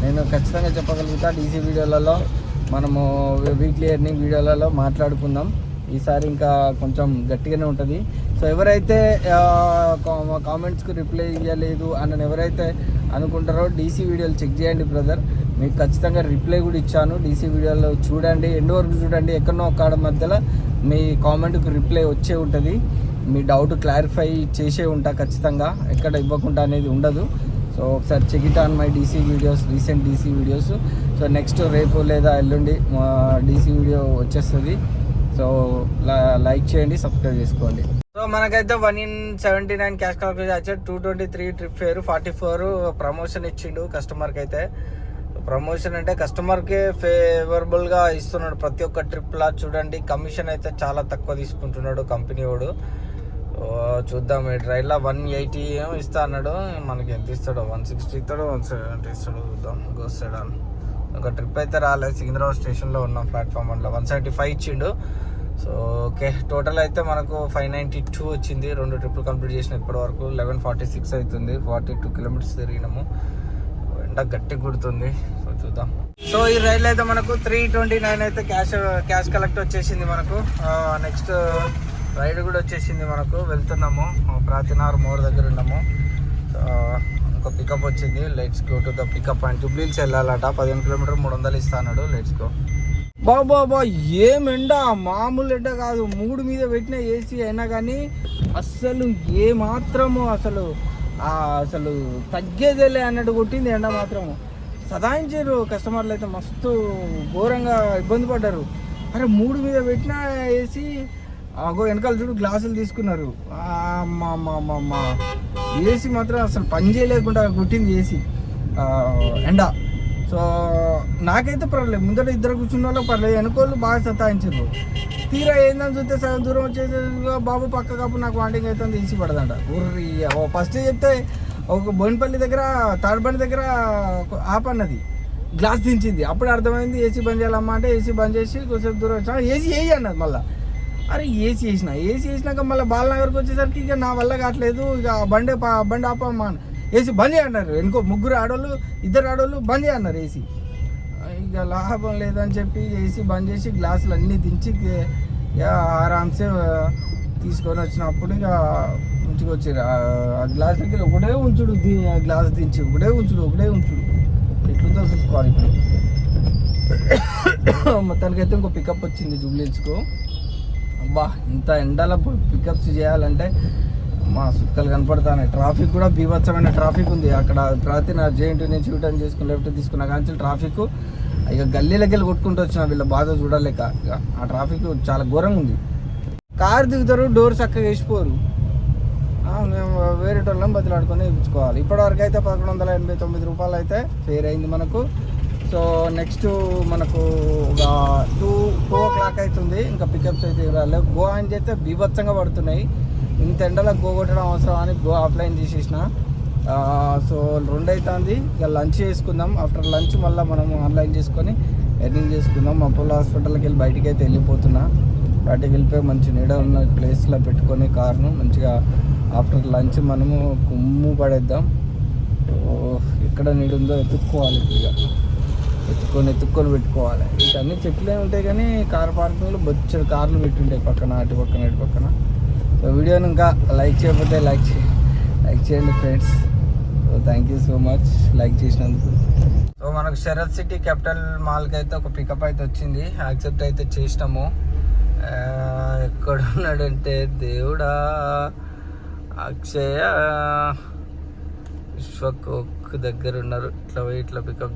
నేను ఖచ్చితంగా చెప్పగలుగుతా. డీసీ వీడియోలలో మనము వీక్లీ ఎర్నింగ్ వీడియోలలో మాట్లాడుకుందాం. ఈసారి ఇంకా కొంచెం గట్టిగానే ఉంటుంది. సో ఎవరైతే కామెంట్స్కి రిప్లై ఇవ్వలేదు అని ఎవరైతే అనుకుంటారో డీసీ వీడియోలు చెక్ చేయండి బ్రదర్, మీకు ఖచ్చితంగా రిప్లై కూడా ఇచ్చాను. డీసీ వీడియోలో చూడండి, ఎండ్ వరకు చూడండి. ఎక్కడో ఒక్కడ మధ్యలో మీ కామెంట్కి రిప్లై వచ్చే ఉంటుంది. మీ డౌట్ క్లారిఫై చేసే ఉంటా ఖచ్చితంగా, ఎక్కడ ఇవ్వకుండా అనేది ఉండదు. సో ఒకసారి check it on my DC videos, recent DC videos. So next రేపు లేదా ఎల్లుండి డీసీ వీడియో వచ్చేస్తుంది. సో లైక్ చేయండి, సబ్స్క్రైబ్ చేసుకోండి. సో మనకైతే 179 క్యాష్ కాల్కులేషన్ వచ్చాడు. 223 ట్రిప్ ఫేర్, 44 ప్రమోషన్ ఇచ్చిండు కస్టమర్కి అయితే. ప్రమోషన్ అంటే కస్టమర్కే ఫేవరబుల్గా ఇస్తున్నాడు ప్రతి ఒక్క ట్రిప్లా. చూడండి కమిషన్ అయితే చాలా తక్కువ తీసుకుంటున్నాడు కంపెనీ వాడు. చూద్దాం ఈ ట్రైల్లో 180 ఏమో ఇస్తా అన్నాడు. మనకి ఎంత ఇస్తాడో 160 ఇస్తాడో 170 ఇస్తాడో చూద్దాం. గోస్తాడా ఒక ట్రిప్ అయితే రాలేదు. సికింద్రాబాద్ స్టేషన్లో ఉన్నాం ప్లాట్ఫామ్ 1లో 175 ఇచ్చిండు. సో ఓకే, టోటల్ అయితే మనకు 592 వచ్చింది. 2 ట్రిప్పులు కంప్లీట్ చేసిన ఇప్పటి వరకు. 1146 అవుతుంది. 42 కిలోమీటర్స్ తిరిగినాము. ఎండ గట్టి కుడుతుంది. సో చూద్దాం. సో ఈ రైలు అయితే మనకు 329 అయితే క్యాష్ కలెక్ట్ వచ్చేసింది మనకు. నెక్స్ట్ రైడ్ కూడా వచ్చేసింది మనకు. వెళ్తున్నాము, ప్రాతినార్ మోర్ దగ్గర ఉన్నాము. ఒక పికప్ వచ్చింది. Let's go to the pickup point. Jubilee Hills వెళ్ళాలట. 15 కిలోమీటర్ 300 ఇస్తా అన్నాడు. Let's go. బాబా ఏం ఎండ, మామూలు ఎండ కాదు. 3 మీద పెట్టిన ఏసీ అయినా కానీ అస్సలు ఏ మాత్రము అసలు తగ్గేదేలే అన్నట్టు కొట్టింది ఎండ మాత్రము. సదాయించారు కస్టమర్లు అయితే, మస్తు ఘోరంగా ఇబ్బంది పడ్డారు. అరే 3 మీద పెట్టిన ఏసీ వెనకాల చూడు గ్లాసులు తీసుకున్నారు. మా ఏసీ మాత్రం అసలు పని చేయలేకుండా కొట్టింది ఏసీ ఎండ. సో నాకైతే పర్లేదు, ముందర ఇద్దరు కూర్చున్న వాళ్ళు పర్లేదు, వెనుకోళ్ళు బాగా సతాయించారు. తీరా ఏందని చూస్తే సగం దూరం వచ్చేసి బాబు పక్క కప్పు నాకు వాంటింగ్ అయితే తీసి పడదంట. ఊరి ఫస్ట్ చెప్తే ఒక బోయినపల్లి దగ్గర తాడబండి దగ్గర ఆపన్నది, గ్లాస్ దించింది. అప్పుడు అర్థమైంది ఏసీ బంద్ చేయాలమ్మా అంటే ఏసీ బంద్ చేసి కొంచెం దూరం వచ్చా ఏసీ వేయి అన్నది. మళ్ళీ అరే ఏసీ వేసినాక మళ్ళీ బాలనగర్కి వచ్చేసరికి ఇక నా వల్ల కావట్లేదు, ఇక బండి ఆపమ్మా ఏసీ బంద్ చేయన్నారు. ఇంకో ముగ్గురు ఆడోళ్ళు ఇద్దరు ఆడోళ్ళు బంద్ చేయన్నారు ఏసీ. ఇక లాభం లేదని చెప్పి ఏసీ బంద్ చేసి గ్లాసులు అన్నీ దించి ఇక ఆరామ్సే తీసుకొని వచ్చినప్పుడు ఇక మంచిగా వచ్చారు. ఆ గ్లాస్ దగ్గర ఒకటే ఉంచుడు, గ్లాస్ దించి ఒకటే ఉంచుడు ఎట్లుందో చూసుకోవాలి. ఇప్పుడు మొత్తానికైతే ఇంకో పికప్ వచ్చింది జూబ్లీహిల్స్కు. అబ్బా ఇంత ఎండలో పికప్స్ చేయాలంటే మా సుక్కలు కనపడతాయి. ట్రాఫిక్ కూడా బీభత్సమైన ట్రాఫిక్ ఉంది అక్కడ. ప్రతి నా జేఎన్టీ నుంచి యూటర్న్ చేసుకుని లెఫ్ట్ తీసుకున్నా కానీ ట్రాఫిక్ ఇక గల్లీలకి వెళ్ళి కొట్టుకుంటూ వచ్చిన వీళ్ళ బాధ చూడలేక. ఇక ఆ ట్రాఫిక్ చాలా ఘోరంగా ఉంది. కారు దిగుతారు, డోర్ చక్కగా వేసిపోరు. మేము వేరే వాళ్ళం బదిలాడుకొని ఇప్పించుకోవాలి. ఇప్పటివరకు అయితే 1189 రూపాయలు అయితే ఫేర్ అయింది మనకు. సో నెక్స్ట్ మనకు ఒక 2 o'clock అవుతుంది, ఇంకా పికప్స్ అయితే రాలేదు. గో ఆన్ చేస్తే బీభత్సంగా పడుతున్నాయి. ఇంత ఎండలకు గో కొట్టడం అవసరం అని గో ఆఫ్లైన్ చేసేసిన. సో 2 అవుతుంది, ఇక లంచ్ చేసుకుందాం. ఆఫ్టర్ లంచ్ మళ్ళీ మనం ఆన్లైన్ చేసుకొని ఎర్నింగ్ చేసుకుందాం. అపోలో హాస్పిటల్కి వెళ్ళి బయటికి అయితే వెళ్ళిపోతున్నా. బయటికి వెళ్ళిపోయి మంచి నీడ ఉన్న ప్లేస్లో పెట్టుకొని కార్ను మంచిగా ఆఫ్టర్ లంచ్ మనము కుమ్ము పడేద్దాం. ఎక్కడ నీడు ఉందో ఎత్తుక్కోవాలి, ఇక ఎత్తుక్కొని పెట్టుకోవాలి. ఇవన్నీ చెట్లే ఉంటాయి కానీ కార్ పార్కింగ్లో బొచ్చడు కార్లు పెట్టుంటాయి పక్కన, అటు పక్కన. సో వీడియోని ఇంకా లైక్ చేయకపోతే లైక్ చేయండి friends. So thank you so much like చేసినందుకు. సో మనకు శరత్ సిటీ క్యాపిటల్ మాల్కి అయితే ఒక పికప్ అయితే వచ్చింది, యాక్సెప్ట్ అయితే చేసినాము. ఎక్కడ ఉన్నాడంటే దేవుడా అక్షయ విశ్వకోక్ దగ్గర ఉన్నారు. ఇట్లా పికప్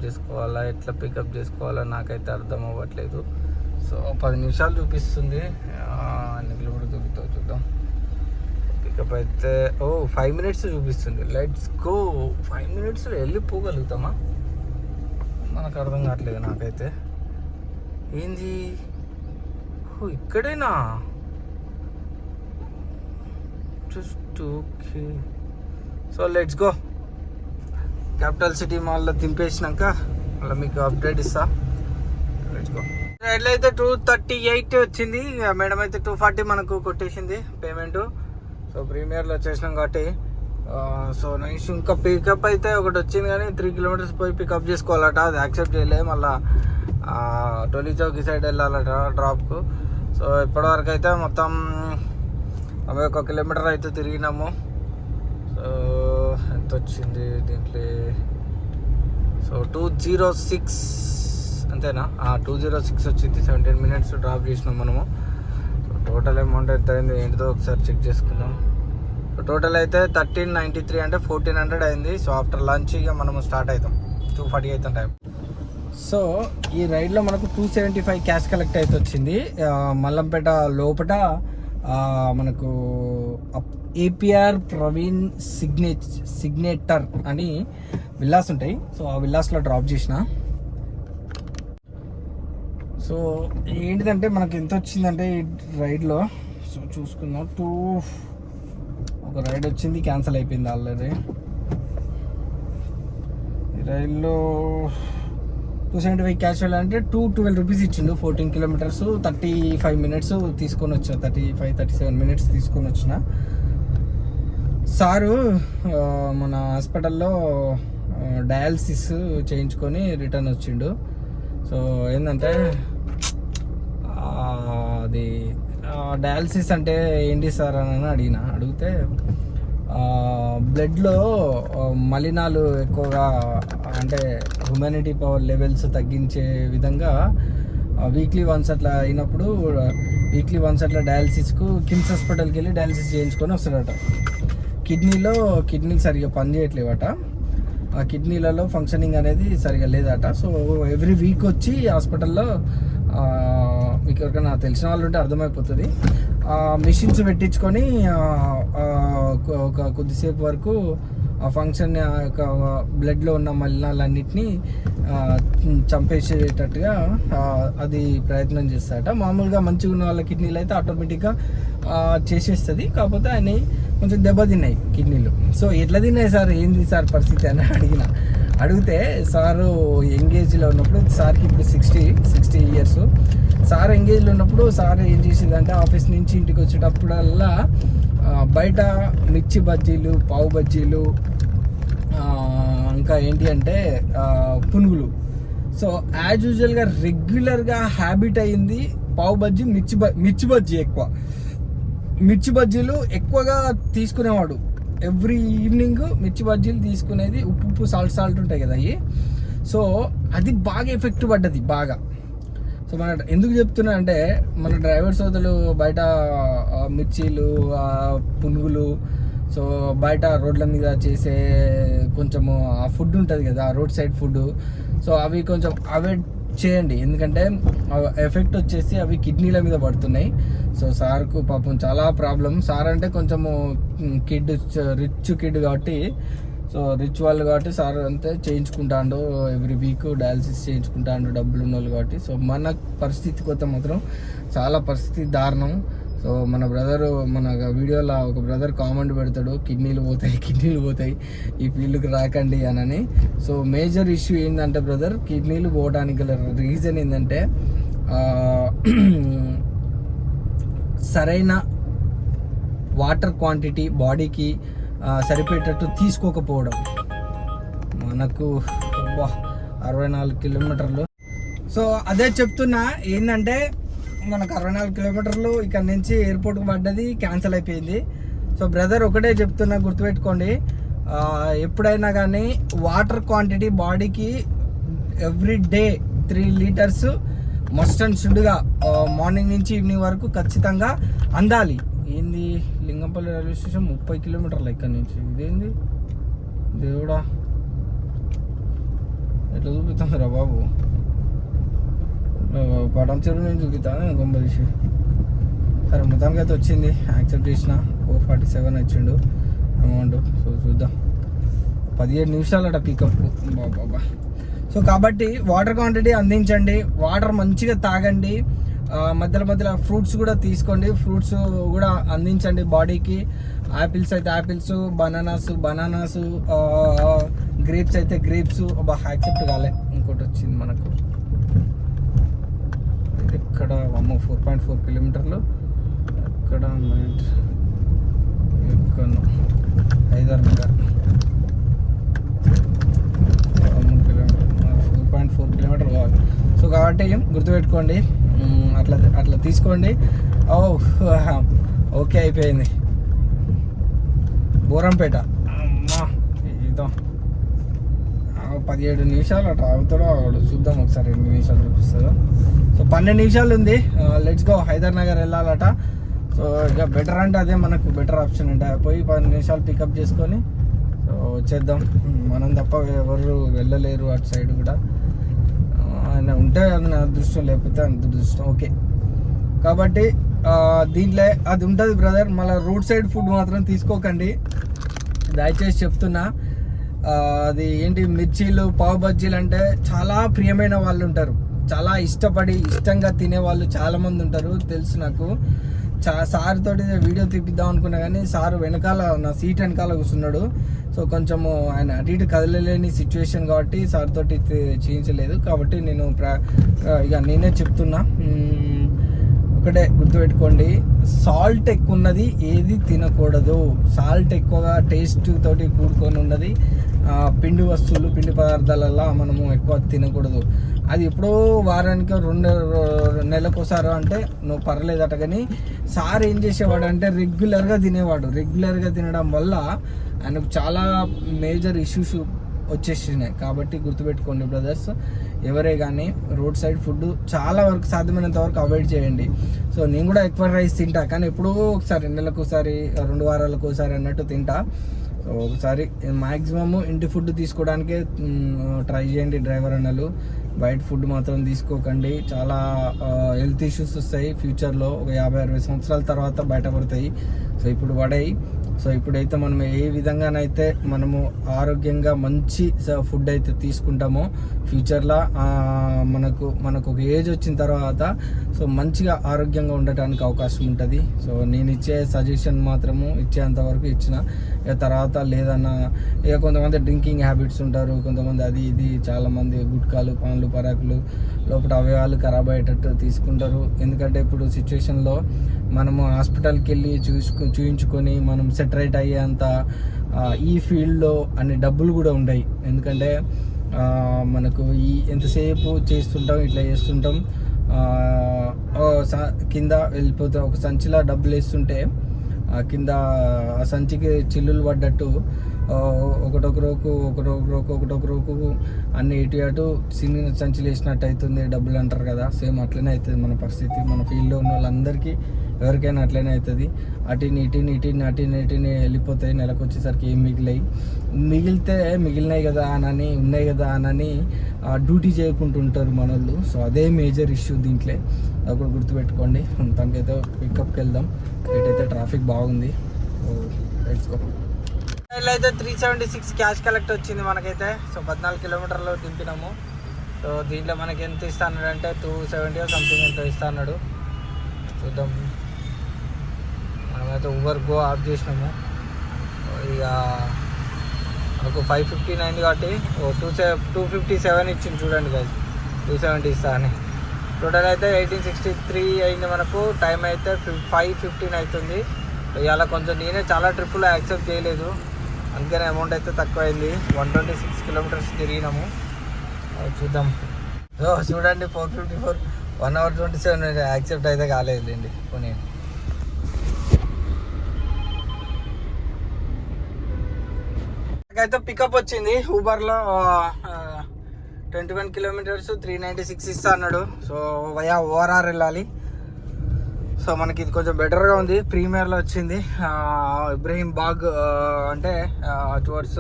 చేసుకోవాలా నాకైతే అర్థం అవ్వట్లేదు. సో 10 నిమిషాలు చూపిస్తుంది, ఎన్ని కిలోమీటర్ చూపిస్తావు చూద్దాం. పికప్ అయితే 5 minutes చూపిస్తుంది. Let's go. 5 minutesలో వెళ్ళిపోగలుగుతామా? మనకు అర్థం కావట్లేదు నాకైతే. ఏంది ఇక్కడేనా? Just okay. So let's go. Capital city మాల్లో దింపేసినాక మళ్ళీ మీకు అప్డేట్ ఇస్తా. Let's go. ఎట్లయితే 238 వచ్చింది, మేడం అయితే 240 మనకు కొట్టేసింది పేమెంట్. సో ప్రీమియర్లో వచ్చేసినాం కాబట్టి సో నైస్. ఇంకా పికప్ అయితే ఒకటి వచ్చింది కానీ 3 kilometers పోయి పికప్ చేసుకోవాలట, అది యాక్సెప్ట్ చేయలేదు. మళ్ళీ టోలీ చౌక్ సైడ్ వెళ్ళాలట డ్రాప్కు. సో ఇప్పటివరకు అయితే మొత్తం 1 kilometer అయితే తిరిగినాము. సో ఎంత వచ్చింది దీంట్లో? సో 206 అంతేనా? 206 వచ్చింది. 17 minutes డ్రాప్ చేసినాం మనము. సో టోటల్ అమౌంట్ ఎంత అయింది ఏంటిదో ఒకసారి చెక్ చేసుకుందాం. సో టోటల్ అయితే 1393 అంటే 1400 అయింది. సో ఆఫ్టర్ లంచ్ ఇక మనము స్టార్ట్ అవుతాం. 2:40 అవుతాం టైం. సో ఈ రైడ్లో మనకు 275 క్యాష్ కలెక్ట్ అయితే వచ్చింది. మల్లంపేట లోపల మనకు ఏపీఆర్ ప్రవీణ్ సిగ్నేటర్ అని విల్లాస్ ఉంటాయి. సో ఆ విల్లాస్లో డ్రాప్ చేసిన. సో ఏంటిదంటే మనకి ఎంత వచ్చిందంటే ఈ రైడ్లో, సో చూసుకుందాం. ఒక రైడ్ వచ్చింది, క్యాన్సిల్ అయిపోయింది ఆల్రెడీ. ఈ రైడ్లో 275 క్యాష్ అంటే 212 రూపీస్ ఇచ్చిండు. 14 kilometers 35 minutes తీసుకొని వచ్చా. 37 minutes తీసుకొని వచ్చిన. సారు మన హాస్పిటల్లో డయాలసిస్ చేయించుకొని రిటర్న్ వచ్చిండు. సో ఏంటంటే అది డయాలసిస్ అంటే ఏంటి సార్ అని అడిగితే బ్లడ్లో మలినాలు ఎక్కువగా అంటే హ్యూమానిటీ పవర్ లెవెల్స్ తగ్గించే విధంగా వీక్లీ వన్స్ అట్లా అయినప్పుడు అట్లా డయాలసిస్కు కిమ్స్ హాస్పిటల్కి వెళ్ళి డయాలసిస్ చేయించుకొని వస్తాడట. కిడ్నీ సరిగా పనిచేయట్లేవట. ఆ కిడ్నీలలో ఫంక్షనింగ్ అనేది సరిగా లేదట. సో ఎవ్రీ వీక్ వచ్చి హాస్పిటల్లో మీకు ఎవరికైనా తెలిసిన వాళ్ళు ఉంటే అర్థమైపోతుంది, మిషన్స్ పెట్టించుకొని ఒక కొద్దిసేపు వరకు ఆ ఫంక్షన్ యొక్క బ్లడ్లో ఉన్న మలినాలన్నిటినీ చంపేసేటట్టుగా అది ప్రయత్నం చేస్తాడట. మామూలుగా మంచిగా ఉన్న వాళ్ళ కిడ్నీలు అయితే ఆటోమేటిక్గా చేసేస్తుంది. కాకపోతే ఆయన కొంచెం దెబ్బతిన్నాయి కిడ్నీలు. సో ఎట్లా తిన్నాయి సార్, ఏంది సార్ పరిస్థితి అని అడిగితే సారు ఎంగేజ్లో ఉన్నప్పుడు, సార్కి ఇప్పుడు 60 ఇయర్స్. సార్ ఎంగేజ్లో ఉన్నప్పుడు సార్ ఏం చేసేదంటే ఆఫీస్ నుంచి ఇంటికి వచ్చేటప్పుడల్లా బయట మిర్చి బజ్జీలు, పావు బజ్జీలు, ఇంకా ఏంటి అంటే పునుగులు. సో యాజ్ యూజువల్గా రెగ్యులర్గా హ్యాబిట్ అయ్యింది పావు బజ్జీ, మిర్చి బజ్జీ ఎక్కువ. మిర్చి బజ్జీలు ఎక్కువగా తీసుకునేవాడు. ఎవ్రీ ఈవినింగ్ మిర్చి బజ్జీలు తీసుకునేది. ఉప్పు సాల్ట్ ఉంటాయి కదా అవి. సో అది బాగా ఎఫెక్ట్ పడ్డది బాగా. సో మన ఎందుకు చెప్తున్నా అంటే, మన డ్రైవర్ సోదరులు బయట మిర్చీలు, పునుగులు, సో బయట రోడ్ల మీద చేసే కొంచెము ఆ ఫుడ్ ఉంటుంది కదా, రోడ్ సైడ్ ఫుడ్, సో అవి కొంచెం అవాయిడ్ చేయండి. ఎందుకంటే ఎఫెక్ట్ వచ్చేసి అవి కిడ్నీల మీద పడుతున్నాయి. సో సార్కు పాపం చాలా ప్రాబ్లం. సార్ అంటే కొంచెము రిచ్ కిడ్ కాబట్టి, సో రిచ్ వాళ్ళు కాబట్టి సార్ అంతే చేయించుకుంటాడు. ఎవ్రీ వీక్ డయాలసిస్ చేయించుకుంటాడు, డబ్బులు ఉన్న వాళ్ళు కాబట్టి. సో మన పరిస్థితి కొత్త మాత్రం చాలా పరిస్థితి దారుణం. సో మన బ్రదరు, మన వీడియోలో ఒక బ్రదర్ కామెంట్ పెడతాడు, కిడ్నీలు పోతాయి ఈ ఫీల్డ్కి రాకండి అని. సో మేజర్ ఇష్యూ ఏంటంటే బ్రదర్, కిడ్నీలు పోవడానికి గల రీజన్ ఏంటంటే సరైన వాటర్ క్వాంటిటీ బాడీకి సరిపోయేటట్టు తీసుకోకపోవడం. మనకు 64 కిలోమీటర్లు. సో అదే చెప్తున్నా ఏంటంటే, మనకు 64 కిలోమీటర్లు ఇక్కడ నుంచి ఎయిర్పోర్ట్కి పడ్డది, క్యాన్సిల్ అయిపోయింది. సో బ్రదర్ ఒకటే చెప్తున్నా, గుర్తుపెట్టుకోండి, ఎప్పుడైనా కానీ వాటర్ క్వాంటిటీ బాడీకి every day 3 litres must and షుడ్గా మార్నింగ్ నుంచి ఈవినింగ్ వరకు ఖచ్చితంగా అందాలి. ఏంది లింగంపల్లి రైల్వే స్టేషన్ 30 కిలోమీటర్లు ఇక్కడ నుంచి. ఇదేంది దేవుడా, ఎట్లా చూపిస్తాను రా బాబు, పటం చెరువు నుంచి చూపిస్తాను గొంబదీసి. సరే మొత్తానికి అయితే వచ్చింది, యాక్సెప్ట్ చేసిన. 447 వచ్చిండు అమౌంట్. సో చూద్దాం, 17 నిమిషాలట పికప్ బాబా. సో కాబట్టి వాటర్ క్వాంటిటీ అందించండి, వాటర్ మంచిగా తాగండి, మధ్యలో ఫ్రూట్స్ కూడా తీసుకోండి, ఫ్రూట్స్ కూడా అందించండి బాడీకి. యాపిల్స్ అయితే యాపిల్స్, బనానాస్, గ్రేప్స్ అయితే గ్రేప్స్. యాక్సెప్ట్ కాలే, ఇంకోటి వచ్చింది మనకు ఇక్కడ 4.4 కిలోమీటర్లు. ఇక్కడ హైదర్ నగర్ 4.4 కిలోమీటర్ కావాలి. సో కాబట్టి గుర్తుపెట్టుకోండి, అట్లా తీసుకోండి. ఓకే అయిపోయింది. బోరంపేట అమ్మా, ఇదో 17 నిమిషాలు అట్లా అవుతాడో అవడు, చూద్దాం ఒకసారి 2 నిమిషాలు చూపిస్తుందో. సో 12 నిమిషాలు ఉంది. లెట్స్ గో, హైదర్ నగర్ వెళ్ళాలట. సో ఇక బెటర్ అంటే అదే మనకు బెటర్ ఆప్షన్ అంటే, పోయి 10 నిమిషాలు పికప్ చేసుకొని సో వచ్చేద్దాం. మనం తప్ప ఎవరు వెళ్ళలేరు అటు సైడ్ కూడా. ఆయన ఉంటే అది నా అదృష్టం, లేకపోతే అంత అదృష్టం. ఓకే, కాబట్టి దీంట్లో అది ఉంటుంది బ్రదర్. మళ్ళీ రోడ్ సైడ్ ఫుడ్ మాత్రం తీసుకోకండి, దయచేసి చెప్తున్నా. అది ఏంటి, మిర్చీలు, పావు బజ్జీలు అంటే చాలా ప్రియమైన వాళ్ళు ఉంటారు, చాలా ఇష్టంగా తినే వాళ్ళు చాలామంది ఉంటారు, తెలుసు నాకు. సార్ తోటి వీడియో తీపిద్దాం అనుకున్నా కానీ సార్ వెనకాల, నా సీట్ వెనకాల కూర్చున్నాడు. సో కొంచెము ఆయన అటు ఇటు కదలలేని సిచ్యువేషన్ కాబట్టి సార్ తోటి చేయించలేదు. కాబట్టి నేను ఇక నేనే చెప్తున్నా, ఒకటే గుర్తుపెట్టుకోండి, సాల్ట్ ఎక్కువ ఉన్నది ఏది తినకూడదు. సాల్ట్ ఎక్కువగా టేస్ట్ తోటి కూడుకొని ఉన్నది పిండి వస్తువులు, పిండి పదార్థాలలో మనము ఎక్కువ తినకూడదు. అది ఎప్పుడో వారానికి 2 నెలలకోసారి అంటే నువ్వు పర్లేదట. కానీ సార్ ఏం చేసేవాడు అంటే రెగ్యులర్గా తినేవాడు. రెగ్యులర్గా తినడం వల్ల ఆయనకు చాలా మేజర్ ఇష్యూస్ వచ్చేసినాయి. కాబట్టి గుర్తుపెట్టుకోండి బ్రదర్స్, ఎవరే కానీ రోడ్ సైడ్ ఫుడ్ చాలా వరకు సాధ్యమైనంత వరకు అవాయిడ్ చేయండి. సో నేను కూడా ఎక్కువ రైస్ తింటా, కానీ ఎప్పుడో ఒకసారి, నెలకు ఒకసారి, 2 వారాలకు ఒకసారి అన్నట్టు తింటా. సో ఒకసారి మ్యాక్సిమమ్ ఇంటి ఫుడ్ తీసుకోవడానికే ట్రై చేయండి డ్రైవర్ అన్నలు. బయట ఫుడ్ మాత్రం తీసుకోకండి, చాలా హెల్త్ ఇష్యూస్ వస్తాయి ఫ్యూచర్లో. ఒక 50-60 సంవత్సరాల తర్వాత బయటపడతాయి. సో ఇప్పుడు పడాయి. సో ఇప్పుడైతే మనం ఏ విధంగానైతే మనము ఆరోగ్యంగా మంచి ఫుడ్ అయితే తీసుకుంటామో ఫ్యూచర్లో మనకు ఒక ఏజ్ వచ్చిన తర్వాత సో మంచిగా ఆరోగ్యంగా ఉండటానికి అవకాశం ఉంటుంది. సో నేను ఇచ్చే సజెషన్ మాత్రము ఇచ్చేంత వరకు ఇచ్చిన, ఇక తర్వాత లేదన్నా ఇక కొంతమంది డ్రింకింగ్ హ్యాబిట్స్ ఉంటారు, కొంతమంది అది ఇది చాలామంది గుట్కాలు పాన్లు పరాకులు లోపల అవయవాలు ఖరాబ్ అయ్యేటట్టు తీసుకుంటారు. ఎందుకంటే ఇప్పుడు సిచ్యువేషన్లో మనము హాస్పిటల్కి వెళ్ళి చూయించుకొని మనం సెటరేట్ అయ్యేంత ఈ ఫీల్డ్లో అన్ని డబ్బులు కూడా ఉన్నాయి. ఎందుకంటే మనకు ఎంతసేపు చేస్తుంటాం, ఇట్లా చేస్తుంటాం, కింద వెళ్ళిపోతాం. ఒక సంచిలో డబ్బులు వేస్తుంటే కింద ఆ సంచికి చిల్లులు పడ్డట్టు ఒకటొక రోకు అన్ని ఇటు అటు సినిమా సంచులు వేసినట్టు అవుతుంది డబ్బులు అంటారు కదా. సేమ్ అట్లనే అవుతుంది మన పరిస్థితి. మన ఫీల్డ్లో ఉన్న వాళ్ళందరికీ ఎవరికైనా అట్లనే అవుతుంది. అటిని వెళ్ళిపోతాయి. నెలకు వచ్చేసరికి ఏం మిగిలితే మిగిలినాయి కదా అని ఉన్నాయి కదా అని డ్యూటీ చేయకుంటుంటారు మన వాళ్ళు. సో అదే మేజర్ ఇష్యూ దీంట్లో, అది కూడా గుర్తుపెట్టుకోండి. తనకైతే పికప్కి వెళ్దాం. ఇటైతే ట్రాఫిక్ బాగుంది. Let's go. అయితే 376 క్యాష్ కలెక్ట్ వచ్చింది మనకైతే. సో 14 కిలోమీటర్లు దింపినాము. సో దీంట్లో మనకి ఎంత ఇస్తాడు అంటే 270 సంథింగ్ ఎంత ఇస్తాడు. చూద్దాం. మనమైతే ఊబర్ గో ఆఫ్ చేసినాము. ఇక మనకు 559 అయింది కాబట్టి 257 ఇచ్చింది చూడండి గైస్. 270 ఇస్తా అని. టోటల్ అయితే 1863 అయింది మనకు. టైం అయితే 5:15 అవుతుంది. ఇవాళ కొంచెం నేనే చాలా ట్రిప్పులు యాక్సెప్ట్ చేయలేదు, అందుకనే అమౌంట్ అయితే తక్కువ అయింది. 126 కిలోమీటర్స్ తిరిగినాము. చూద్దాం. చూడండి 454 1 hour 27 యాక్సెప్ట్ అయితే కాలేదులేండి. పోనీ నాకైతే పికప్ వచ్చింది ఊబర్లో. 21 కిలోమీటర్స్ 396 ఇస్తా అన్నాడు. సో వయా ఓఆర్ఆర్ వెళ్ళాలి. సో మనకి ఇది కొంచెం బెటర్గా ఉంది. ప్రీమియర్లో వచ్చింది. ఇబ్రహీం బాగ్ అంటే టువర్డ్స్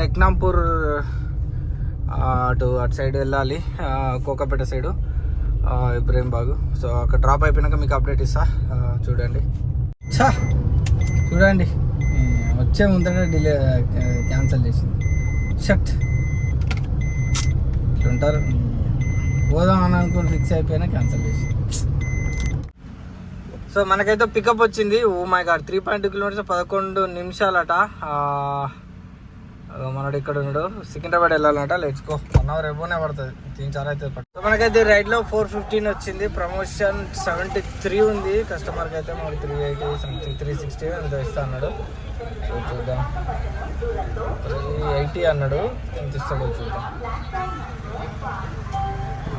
నెక్నాంపూర్ అటు సైడ్ వెళ్ళాలి, కోకాపేట సైడు ఇబ్రహీం బాగ్. సో అక్కడ డ్రాప్ అయిపోయినాక మీకు అప్డేట్ ఇస్తా. చూడండి వచ్చే ముందర డిలే క్యాన్సిల్ చేసింది. షట్ ఇట్లుంటారు. పోదాం అని అనుకుని ఫిక్స్ అయిపోయినా క్యాన్సిల్ చేసింది. సో మనకైతే పికప్ వచ్చింది. ఓ మై గాడ్ 3.2 కిలోమీటర్స్ 11 నిమిషాలట. మనడు ఇక్కడ ఉన్నాడు. సికింద్రాబాద్ వెళ్ళాలంట. Let's go. 1 hour ఎబోనే పడుతుంది. 3-4 అయితే పడుతుంది. సో మనకైతే రైడ్లో 415 వచ్చింది. ప్రమోషన్ 73 ఉంది. కస్టమర్కి అయితే మనకి 380 సంథింగ్ 360 ఎంత ఇస్తా అన్నాడు. సో చూద్దాం. 380 అన్నాడు. ఎంత ఇస్తాడో చూద్దాం.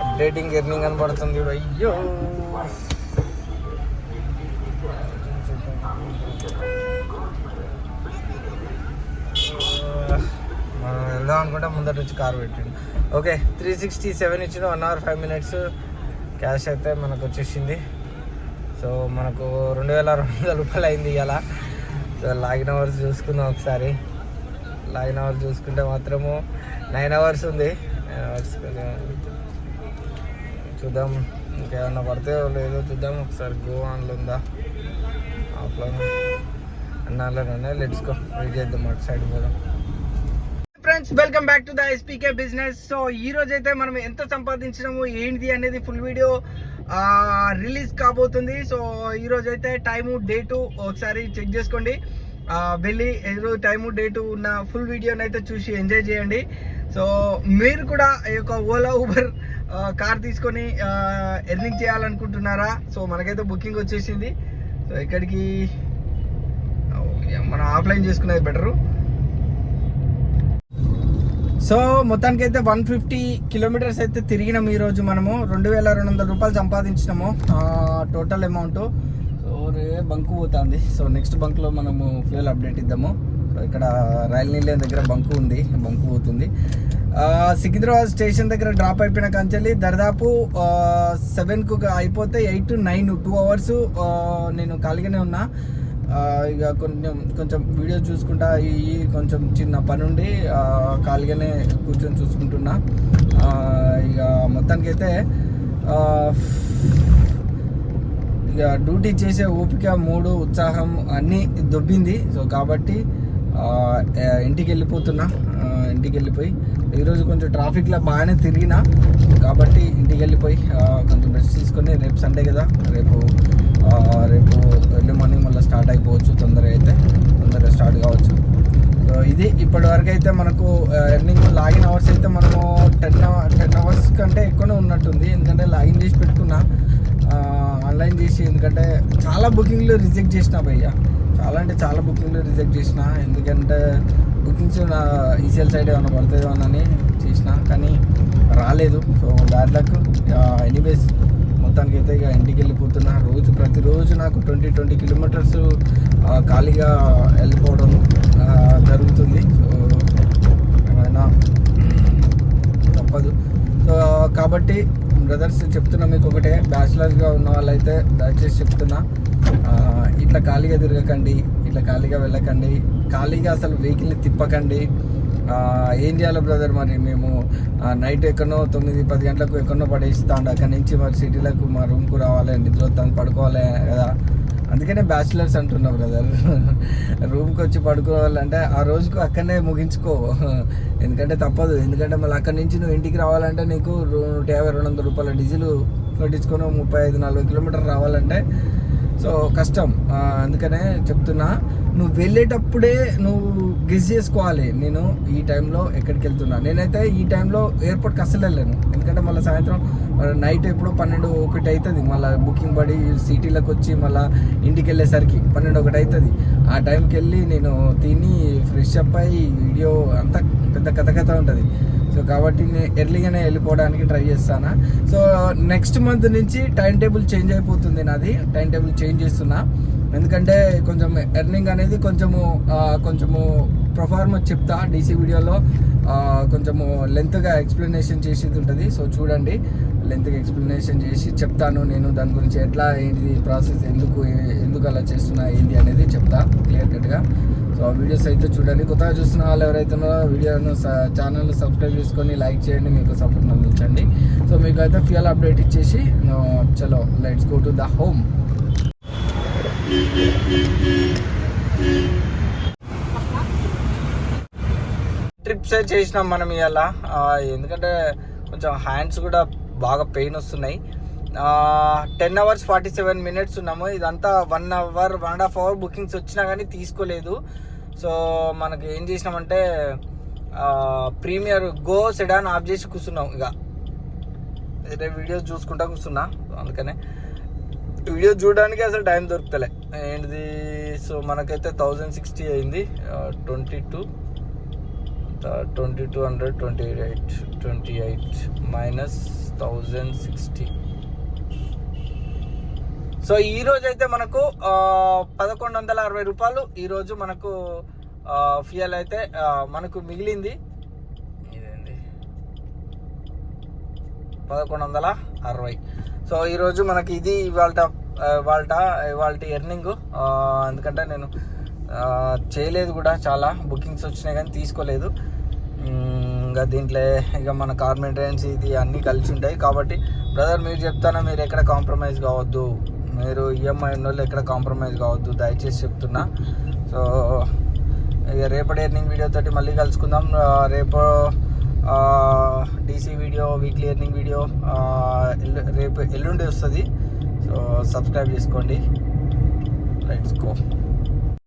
అప్డేటింగ్ ఎర్నింగ్ అని పడుతుంది. అయ్యో మనం వెళ్దాం అనుకుంటే ముందట వచ్చి కారు పెట్టిండు. ఓకే 367 ఇచ్చిన 1 hour 5 minutes క్యాష్ అయితే మనకు వచ్చేసింది. సో మనకు 2200 రూపాయలు అయింది ఇవాళ. సో లాగిన్ అవర్స్ చూసుకుందాం ఒకసారి. లాగిన్ అవర్స్ చూసుకుంటే మాత్రము 9 hours ఉంది. 9 hours చూద్దాం. ఇంకేమన్నా పడితే లేదో చూద్దాం ఒకసారి. గో ఆన్లో ఉందా ఆఫ్లైన్ అన్నాలోనే. Let's go. వెయిట్ చేద్దాం. అటు సైడ్ పోదాం. Friends welcome back to the SPK business. సో ఈ రోజు అయితే మనం ఎంత సంపాదించినాము ఏంటి అనేది ఫుల్ వీడియో రిలీజ్ కాబోతుంది. సో ఈ రోజు అయితే టైము డేటు ఒకసారి చెక్ చేసుకోండి. వెళ్ళి ఈరోజు టైము డేటు ఉన్న ఫుల్ వీడియోని అయితే చూసి ఎంజాయ్ చేయండి. సో మీరు కూడా ఈ యొక్క ఓలా ఊబర్ కార్ తీసుకొని ఎర్నింగ్ చేయాలనుకుంటున్నారా? సో మనకైతే బుకింగ్ వచ్చేసింది. సో ఇక్కడికి మనం ఆఫ్లైన్ చేసుకునేది బెటరు. సో మొత్తానికి అయితే 150 కిలోమీటర్స్ అయితే తిరిగినాము ఈరోజు. మనము 2200 రూపాయలు సంపాదించినాము టోటల్ అమౌంట్. సో బంకు పోతుంది. సో నెక్స్ట్ బంక్లో మనము ఫ్యూయల్ అప్డేట్ ఇద్దాము. సో ఇక్కడ రైల్ నిలయం దగ్గర బంకు ఉంది, బంకు పోతుంది. సికింద్రాబాద్ స్టేషన్ దగ్గర డ్రాప్ అయిపోయిన కంచెల్లి దాదాపు 7కు అయిపోతే 8 to 9 2 hours నేను ఖాళీగానే ఉన్నా. ఇక కొంచెం వీడియో చూసుకుంటా కొంచెం చిన్న పని ఉండి ఖాళీగానే కూర్చొని చూసుకుంటున్నా. ఇక మొత్తానికైతే ఇక డ్యూటీ చేసే ఓపిక, మూడు, ఉత్సాహం అన్నీ దొబ్బింది. సో కాబట్టి ఇంటికి వెళ్ళిపోతున్నా. ఇంటికి వెళ్ళిపోయి ఈరోజు కొంచెం ట్రాఫిక్లో బాగానే తిరిగినా కాబట్టి ఇంటికి వెళ్ళిపోయి కొంచెం రెస్ట్ తీసుకొని, రేపు సండే కదా, రేపు ఎర్లీ మార్నింగ్ మళ్ళీ స్టార్ట్ అయిపోవచ్చు. తొందరగా స్టార్ట్ కావచ్చు. సో ఇది ఇప్పటి వరకు అయితే మనకు ఎర్నింగ్ లాగిన్ అవర్స్ అయితే మనము 10 అవర్స్ కంటే ఎక్కువనే ఉన్నట్టుంది. ఎందుకంటే లాగిన్ చేసి పెట్టుకున్నా ఆన్లైన్ చేసి, ఎందుకంటే చాలా బుకింగ్లు రిజెక్ట్ చేసిన భయ్య, చాలా బుకింగ్లు రిజెక్ట్ చేసిన. ఎందుకంటే బుకింగ్స్ నా ఈసీఎల్ సైడ్ ఏమైనా పడుతుందో అని చేసిన, కానీ రాలేదు. So bad luck. ఎనీవేస్ మొత్తానికి అయితే ఇక ఇంటికి వెళ్ళిపోతున్నా. ప్రతిరోజు నాకు 20 కిలోమీటర్స్ ఖాళీగా వెళ్ళిపోవడం జరుగుతుంది. సో ఏమైనా తప్పదు. సో కాబట్టి బ్రదర్స్ చెప్తున్నా మీకు ఒకటే, బ్యాచిలర్గా ఉన్న వాళ్ళైతే దయచేసి చెప్తున్నా, ఇట్లా ఖాళీగా తిరగకండి, ఇట్లా ఖాళీగా వెళ్ళకండి, ఖాళీగా అసలు వెహికల్ని తిప్పకండి. ఏం చేయాలి బ్రదర్, మరి మేము నైట్ ఎక్కడో 9-10 గంటలకు ఎక్కడో పడేస్తాండి, అక్కడి నుంచి మరి సిటీలకు మా రూమ్కు రావాలి, నిద్ర వస్తాను, పడుకోవాలి కదా. అందుకనే బ్యాచిలర్స్ అంటున్నా బ్రదర్. రూమ్కి వచ్చి పడుకోవాలంటే ఆ రోజుకు అక్కడనే ముగించుకో, ఎందుకంటే తప్పదు. ఎందుకంటే మళ్ళీ అక్కడి నుంచి నువ్వు ఇంటికి రావాలంటే నీకు 150-200 రూపాయల డీజిల్ కొట్టించుకొని 35-40 కిలోమీటర్లు రావాలంటే సో కష్టం. అందుకనే చెప్తున్నా, నువ్వు వెళ్ళేటప్పుడే నువ్వు గెస్ చేసుకోవాలి, నేను ఈ టైంలో ఎక్కడికి వెళ్తున్నా. నేనైతే ఈ టైంలో ఎయిర్పోర్ట్కి అస్సలు వెళ్ళాను, ఎందుకంటే మళ్ళీ సాయంత్రం నైట్ ఎప్పుడు 12-1 అవుతుంది. మళ్ళీ బుకింగ్ పడి సిటీలకు వచ్చి మళ్ళీ ఇంటికి వెళ్ళేసరికి 12-1 అవుతుంది. ఆ టైంకి వెళ్ళి నేను తిని ఫ్రెష్ అప్ అయ్యి వీడియో అంతా పెద్ద కథ ఉంటుంది. సో కాబట్టి నేను ఎర్లీగానే వెళ్ళిపోవడానికి ట్రై చేస్తాను. సో నెక్స్ట్ మంత్ నుంచి టైం టేబుల్ చేంజ్ అయిపోతుంది, నాది టైం టేబుల్ చేంజ్ చేస్తున్నా. ఎందుకంటే కొంచెం ఎర్నింగ్ అనేది కొంచెము పర్ఫార్మెన్స్ చెప్తా డీసీ వీడియోలో, కొంచెము లెంత్గా ఎక్స్ప్లెనేషన్ చేసేది ఉంటుంది. సో చూడండి, లెంత్గా ఎక్స్ప్లెనేషన్ చేసి చెప్తాను నేను దాని గురించి, ఎట్లా ఏంటిది ప్రాసెస్, ఎందుకు అలా చేస్తున్నా ఏంటి అనేది చెప్తా క్లియర్ కట్గా. సో వీడియోస్ అయితే చూడండి. కొత్తగా చూస్తున్న వాళ్ళు ఎవరైతే వీడియోను ఛానల్ సబ్స్క్రైబ్ చేసుకొని లైక్ చేయండి, మీకు సపోర్ట్ అందించండి. సో మీకు అయితే ఫ్యూయల్ అప్డేట్ ఇచ్చేసి చలో let's go to the home. Trips చేసినాం మనం ఇవాళ, ఎందుకంటే కొంచెం హ్యాండ్స్ కూడా బాగా పెయిన్ వస్తున్నాయి. 10 hours 47 minutes ఉన్నాము. ఇదంతా 1 hour 1.5 hour బుకింగ్స్ వచ్చినా కానీ తీసుకోలేదు. సో మనకి ఏం చేసినామంటే ప్రీమియర్ గో సెడాన్ ఆఫ్ చేసి కూర్చున్నాం. ఇక వీడియోస్ చూసుకుంటా కూర్చున్నా, అందుకనే వీడియో చూడడానికి అసలు టైం దొరుకుతలే ఏంటిది. సో మనకైతే 1060 అయింది. 2228 మైనస్ 1060. సో ఈరోజు అయితే మనకు 1160 రూపాయలు ఈరోజు మనకు ఫ్యూయల్ అయితే మనకు మిగిలింది. ఇదేంది 1160. సో ఈరోజు మనకి ఇది ఇవాళ ఎర్నింగ్. ఎందుకంటే నేను చేయలేదు కూడా, చాలా బుకింగ్స్ వచ్చినాయి కానీ తీసుకోలేదు. ఇంకా దీంట్లో ఇక మన కార్ మెయింటెనెన్స్ ఇది అన్నీ కలిసి ఉంటాయి. కాబట్టి బ్రదర్ మీరు చెప్తానా, మీరు ఎక్కడ కాంప్రమైజ్ కావద్దు, మీరు ఈఎంఐ ఉన్న వాళ్ళు ఎక్కడ కాంప్రమైజ్ కావద్దు, దయచేసి చెప్తున్నా. సో ఇక రేపటి ఎర్నింగ్ వీడియో తోటి మళ్ళీ కలుసుకుందాం. రేపు DC video, weekly earning video ఎల్లుండి వస్తుంది. సో సబ్స్క్రైబ్ చేసుకోండి. Let's go.